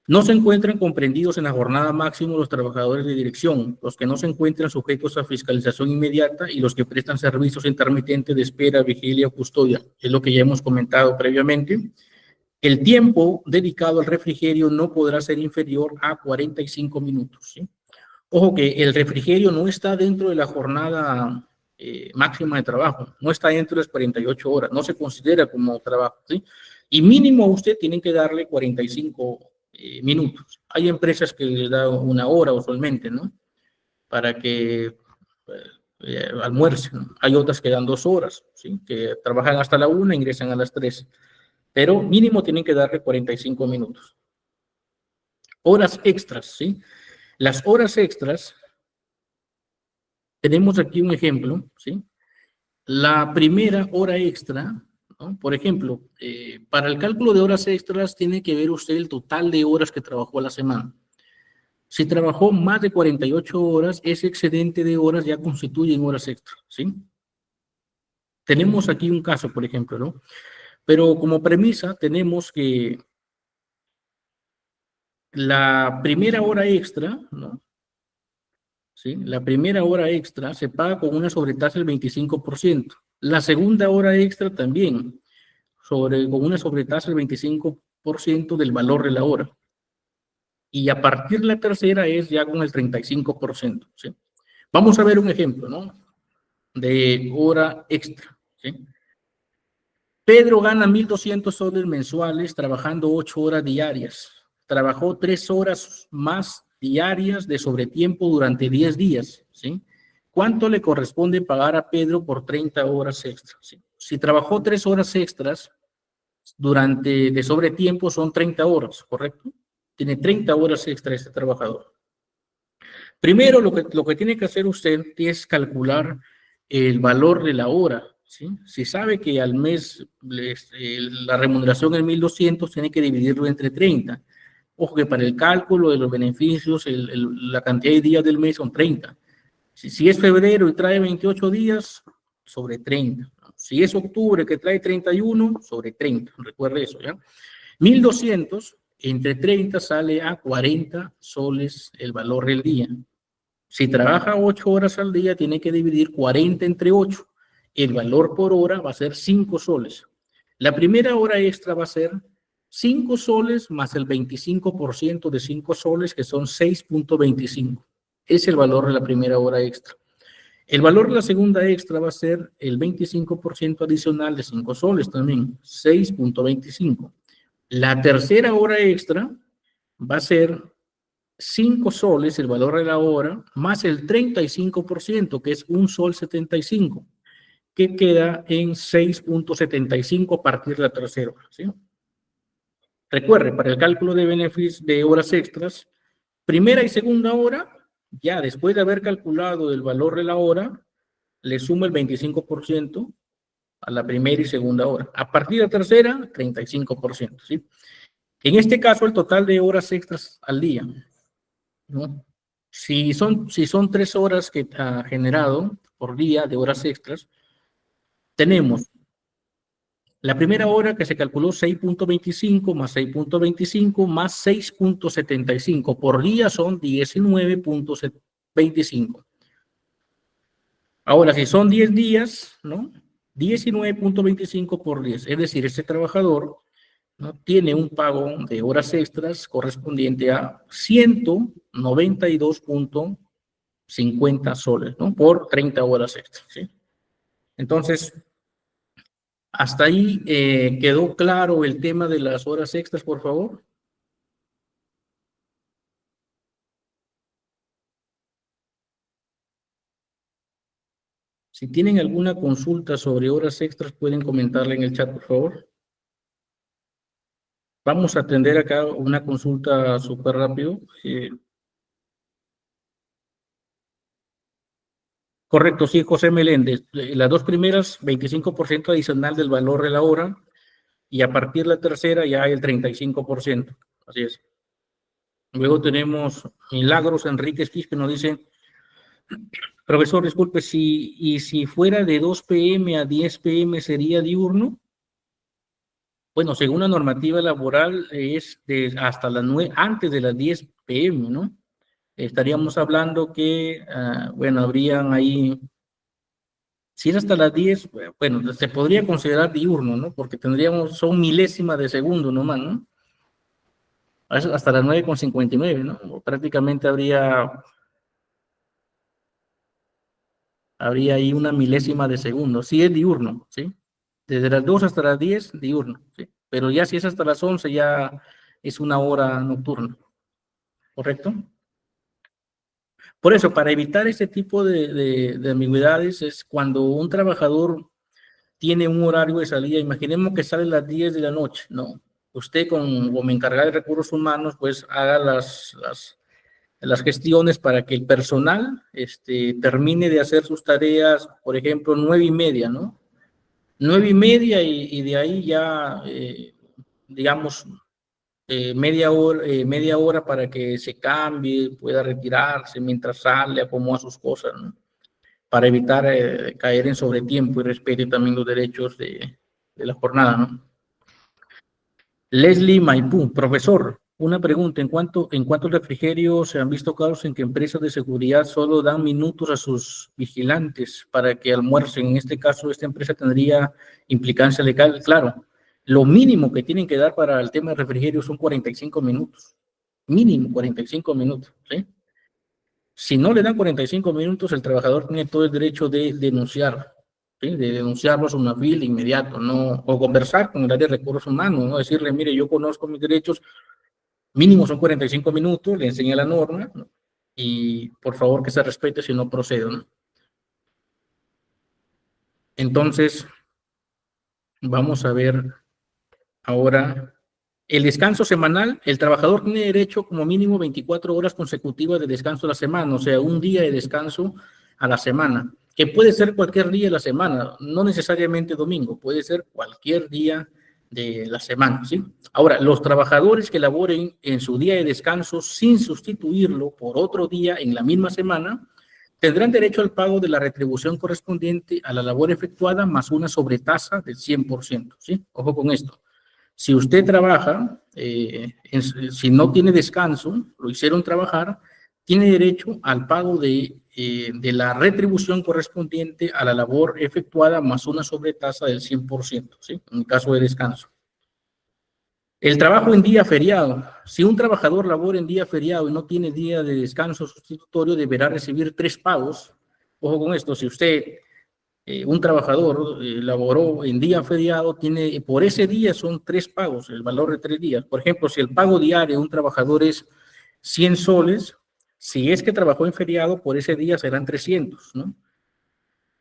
No se encuentran comprendidos en la jornada máxima los trabajadores de dirección, los que no se encuentran sujetos a fiscalización inmediata y los que prestan servicios intermitentes de espera, vigilia o custodia. Es lo que ya hemos comentado previamente. El tiempo dedicado al refrigerio no podrá ser inferior a 45 minutos, ¿sí? Ojo que el refrigerio no está dentro de la jornada máxima de trabajo, no está dentro de las 48 horas, no se considera como trabajo, ¿sí? Y mínimo usted tiene que darle 45 minutos. Hay empresas que les dan 1 hora usualmente, ¿no? Para que almuercen, ¿no? Hay otras que dan 2 horas, ¿sí? Que trabajan hasta la 1 e ingresan a las 3. Pero mínimo tienen que darle 45 minutos. Horas extras, ¿sí? Las horas extras, tenemos aquí un ejemplo, ¿sí? La primera hora extra, ¿no? Por ejemplo, para el cálculo de horas extras tiene que ver usted el total de horas que trabajó a la semana. Si trabajó más de 48 horas, ese excedente de horas ya constituye en horas extras, ¿sí? Tenemos aquí un caso, por ejemplo, ¿no? Pero como premisa tenemos que la primera hora extra, ¿no? ¿Sí? La primera hora extra se paga con una sobretasa del 25%. La segunda hora extra también, con una sobretasa del 25% del valor de la hora. Y a partir de la tercera es ya con el 35%, ¿sí? Vamos a ver un ejemplo, ¿no? De hora extra, ¿sí? Pedro gana 1.200 soles mensuales trabajando 8 horas diarias. Trabajó 3 horas más diarias de sobretiempo durante 10 días, ¿sí? ¿Cuánto le corresponde pagar a Pedro por 30 horas extras? ¿Sí? Si trabajó 3 horas extras de sobretiempo son 30 horas, ¿correcto? Tiene 30 horas extra este trabajador. Primero, lo que tiene que hacer usted es calcular el valor de la hora, ¿sí? Si sabe que al mes la remuneración es 1.200, tiene que dividirlo entre 30. Ojo que para el cálculo de los beneficios, la cantidad de días del mes son 30. Si es febrero y trae 28 días, sobre 30. Si es octubre que trae 31, sobre 30. Recuerde eso, ¿ya? 1.200 entre 30 sale a 40 soles el valor del día. Si trabaja 8 horas al día, tiene que dividir 40 entre 8. El valor por hora va a ser 5 soles. La primera hora extra va a ser 5 soles más el 25% de 5 soles, que son 6.25. Es el valor de la primera hora extra. El valor de la segunda extra va a ser el 25% adicional de 5 soles también, 6.25. La tercera hora extra va a ser 5 soles, el valor de la hora, más el 35%, que es 1 sol 75, que queda en 6.75 a partir de la tercera hora, ¿sí? Recuerde, para el cálculo de beneficios de horas extras, primera y segunda hora, ya después de haber calculado el valor de la hora, le suma el 25% a la primera y segunda hora. A partir de la tercera, 35%, ¿sí? En este caso, el total de horas extras al día, ¿no? Si son 3 horas que ha generado por día de horas extras, tenemos la primera hora que se calculó 6.25 más 6.25 más 6.75. Por día son 19.25. Ahora, si son 10 días, ¿no? 19.25 por 10. Es decir, este trabajador, ¿no?, tiene un pago de horas extras correspondiente a 192.50 soles, ¿no?, por 30 horas extras, ¿sí? Entonces, hasta ahí quedó claro el tema de las horas extras, por favor. Si tienen alguna consulta sobre horas extras, pueden comentarla en el chat, por favor. Vamos a atender acá una consulta súper rápido. Correcto, sí, José Meléndez. Las dos primeras, 25% adicional del valor de la hora, y a partir de la tercera ya el 35%. Así es. Luego tenemos Milagros Enríquez Quispe, nos dice: profesor, disculpe, si fuera de 2 p.m. a 10 p.m. ¿sería diurno? Bueno, según la normativa laboral es hasta las 9, antes de las 10 p.m., ¿no? Estaríamos hablando que, bueno, habrían ahí, si es hasta las 10, bueno, se podría considerar diurno, ¿no? Porque son milésimas de segundo nomás, ¿no? Hasta las 9:59, ¿no? Prácticamente habría ahí una milésima de segundo. Sí es diurno, ¿sí? Desde las 2 hasta las 10, diurno, ¿sí? Pero ya si es hasta las 11, ya es una hora nocturna, ¿correcto? Por eso, para evitar ese tipo de ambigüedades, es cuando un trabajador tiene un horario de salida, imaginemos que sale a las 10 de la noche, ¿no? Usted como encargado de recursos humanos, pues haga las gestiones para que el personal termine de hacer sus tareas, por ejemplo, 9:30, ¿no? 9:30 y de ahí ya, digamos, media hora para que se cambie, pueda retirarse mientras sale, acomoda sus cosas, ¿no? Para evitar caer en sobretiempo y respete también los derechos de la jornada, ¿no? Leslie Maipú, profesor, una pregunta: ¿en cuántos refrigerios se han visto casos en que empresas de seguridad solo dan minutos a sus vigilantes para que almuercen? En este caso, esta empresa tendría implicancia legal. Claro, lo mínimo que tienen que dar para el tema de refrigerio son 45 minutos. Mínimo 45 minutos, ¿sí? Si no le dan 45 minutos, el trabajador tiene todo el derecho de denunciar, ¿sí? De denunciarlo a una fila inmediato, ¿no? O conversar con el área de recursos humanos, ¿no? Decirle: mire, yo conozco mis derechos, mínimo son 45 minutos, le enseña la norma, ¿no? Y por favor que se respete, si no procedo, ¿no? Entonces, vamos a ver ahora el descanso semanal. El trabajador tiene derecho como mínimo 24 horas consecutivas de descanso a la semana, o sea, un día de descanso a la semana, que puede ser cualquier día de la semana, no necesariamente domingo, puede ser cualquier día de la semana, ¿sí? Ahora, los trabajadores que laboren en su día de descanso sin sustituirlo por otro día en la misma semana, tendrán derecho al pago de la retribución correspondiente a la labor efectuada más una sobretasa del 100%, ¿sí? Ojo con esto. Si usted trabaja, si no tiene descanso, lo hicieron trabajar, tiene derecho al pago de la retribución correspondiente a la labor efectuada más una sobretasa del 100%, ¿sí? En caso de descanso. El trabajo en día feriado. Si un trabajador labora en día feriado y no tiene día de descanso sustitutorio, deberá recibir 3 pagos. Ojo con esto, si usted, un trabajador, laboró en día feriado, tiene, por ese día son 3 pagos, el valor de 3 días. Por ejemplo, si el pago diario de un trabajador es 100 soles, si es que trabajó en feriado, por ese día serán 300, ¿no?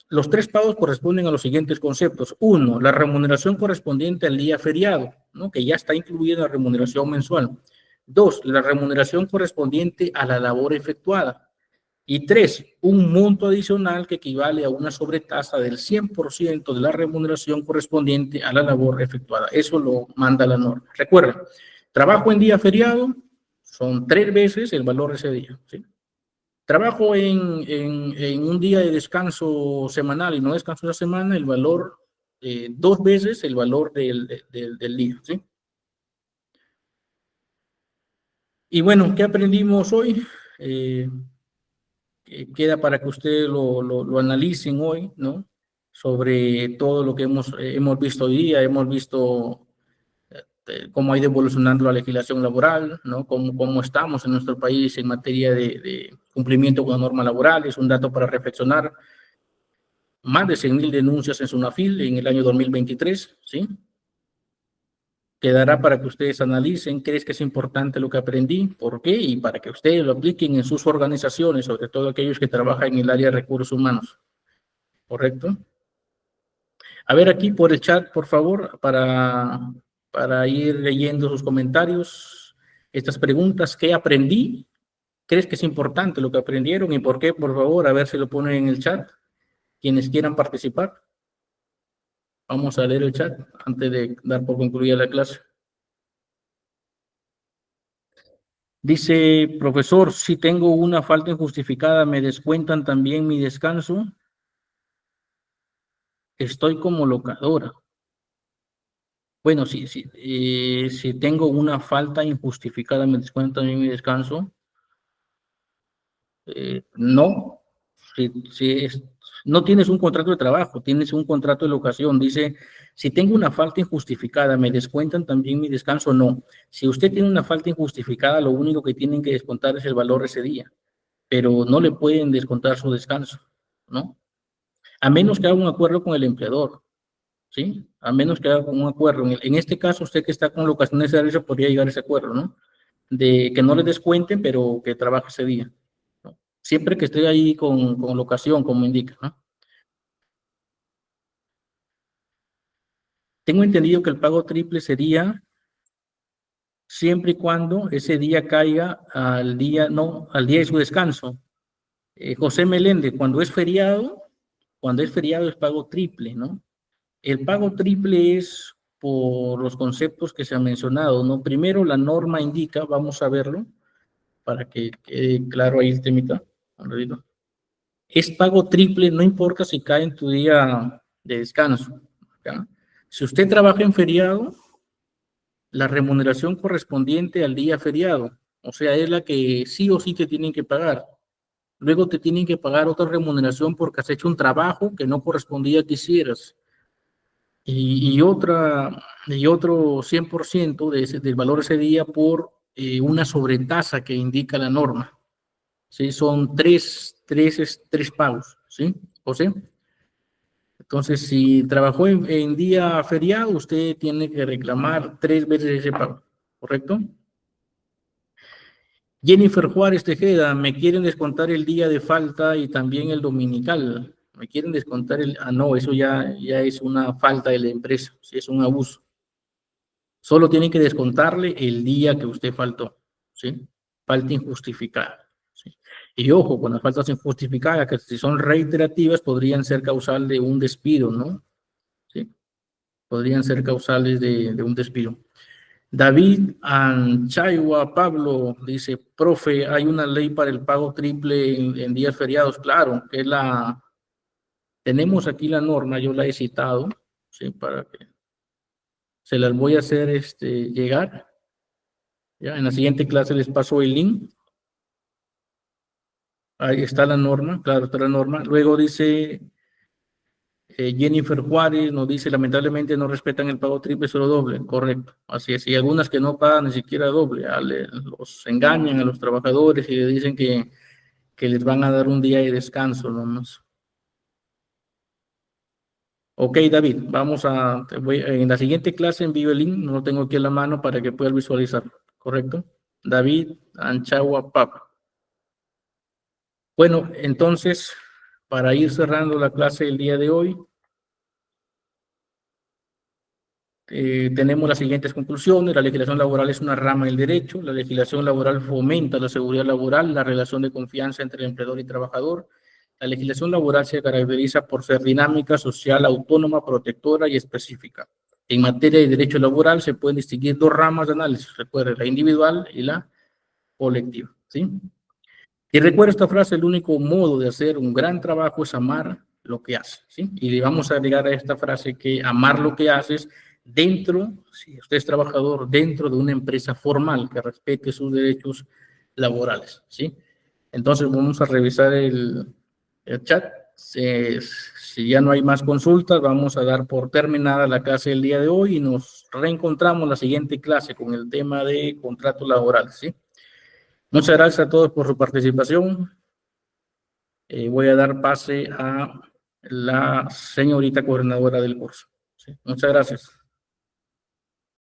Los 3 pagos corresponden a los siguientes conceptos. 1, la remuneración correspondiente al día feriado, ¿no? Que ya está incluida en la remuneración mensual. 2, la remuneración correspondiente a la labor efectuada. Y 3, un monto adicional que equivale a una sobretasa del 100% de la remuneración correspondiente a la labor efectuada. Eso lo manda la norma. Recuerden, trabajo en día feriado son 3 veces el valor de ese día, ¿sí? Trabajo en un día de descanso semanal y no descanso la semana, el valor, 2 veces el valor del día, ¿sí? Y bueno, ¿qué aprendimos hoy? Queda para que ustedes lo analicen hoy, ¿no? Sobre todo lo que hemos visto hoy día, hemos visto cómo ha ido evolucionando la legislación laboral, ¿no? Cómo estamos en nuestro país en materia de cumplimiento con la norma laboral. Es un dato para reflexionar. Más de 100.000 denuncias en SUNAFIL en el año 2023, ¿sí? Quedará para que ustedes analicen, ¿crees que es importante lo que aprendí? ¿Por qué? Y para que ustedes lo apliquen en sus organizaciones, sobre todo aquellos que trabajan en el área de recursos humanos. ¿Correcto? A ver aquí por el chat, por favor, para ir leyendo sus comentarios, estas preguntas. ¿Qué aprendí? ¿Crees que es importante lo que aprendieron y por qué? Por favor, a ver si lo ponen en el chat. Quienes quieran participar. Vamos a leer el chat antes de dar por concluida la clase. Dice, profesor, si tengo una falta injustificada, ¿me descuentan también mi descanso? Estoy como locadora. Bueno, si tengo una falta injustificada, ¿me descuentan también mi descanso? No. No tienes un contrato de trabajo, tienes un contrato de locación. Dice, si tengo una falta injustificada, ¿me descuentan también mi descanso? No. Si usted tiene una falta injustificada, lo único que tienen que descontar es el valor de ese día, pero no le pueden descontar su descanso, ¿no? A menos que haga un acuerdo con el empleador, ¿sí? A menos que haga un acuerdo. En este caso, usted que está con locación de servicio podría llegar a ese acuerdo, ¿no? De que no le descuenten, pero que trabaje ese día, ¿no? Siempre que esté ahí con locación, como indica, ¿no? Tengo entendido que el pago triple sería siempre y cuando ese día caiga al día de su descanso. José Meléndez, cuando es feriado es pago triple, ¿no? El pago triple es por los conceptos que se han mencionado, ¿no? Primero, la norma indica, vamos a verlo, para que quede claro ahí el temita. Es pago triple, no importa si cae en tu día de descanso, ¿ya? Si usted trabaja en feriado, la remuneración correspondiente al día feriado, o sea, es la que sí o sí te tienen que pagar. Luego te tienen que pagar otra remuneración porque has hecho un trabajo que no correspondía que hicieras. Y otro 100% del valor de ese día por una sobretasa que indica la norma. ¿Sí? Son tres pagos, ¿sí? José. Entonces, si trabajó en día feriado, usted tiene que reclamar 3 veces ese pago, ¿correcto? Jennifer Juárez Tejeda, me quieren descontar el día de falta y también el dominical. Me quieren descontar no, eso ya es una falta de la empresa, es un abuso. Solo tienen que descontarle el día que usted faltó, ¿sí? Falta injustificada, ¿sí? Y ojo, con las faltas injustificadas, que si son reiterativas, podrían ser causal de un despido, ¿no? ¿Sí? Podrían ser causales de un despido. David Anchaywa Pablo dice, profe, hay una ley para el pago triple en días feriados. Claro, que es tenemos aquí la norma, yo la he citado, ¿sí? Para que se las voy a hacer llegar. Ya, en la siguiente clase les paso el link. Ahí está la norma, claro, está la norma. Luego dice Jennifer Juárez, nos dice, lamentablemente no respetan el pago triple, solo doble. Correcto, así es. Y algunas que no pagan ni siquiera doble, los engañan a los trabajadores y le dicen que les van a dar un día de descanso nomás. Ok, David, en la siguiente clase envío el link, no lo tengo aquí en la mano para que puedas visualizar, ¿correcto? David Anchagua Papa. Bueno, entonces, para ir cerrando la clase del día de hoy, tenemos las siguientes conclusiones. La legislación laboral es una rama del derecho. La legislación laboral fomenta la seguridad laboral, la relación de confianza entre el empleador y trabajador. La legislación laboral se caracteriza por ser dinámica, social, autónoma, protectora y específica. En materia de derecho laboral se pueden distinguir dos ramas de análisis, recuerden, la individual y la colectiva, ¿sí? Y recuerda esta frase, el único modo de hacer un gran trabajo es amar lo que haces, ¿sí? Y le vamos a agregar a esta frase que amar lo que haces dentro, si usted es trabajador, dentro de una empresa formal que respete sus derechos laborales, ¿sí? Entonces vamos a revisar el chat. Si ya no hay más consultas, vamos a dar por terminada la clase del día de hoy y nos reencontramos en la siguiente clase con el tema de contratos laborales, ¿sí? Muchas gracias a todos por su participación. Voy a dar pase a la señorita coordinadora del curso, ¿sí? Muchas gracias.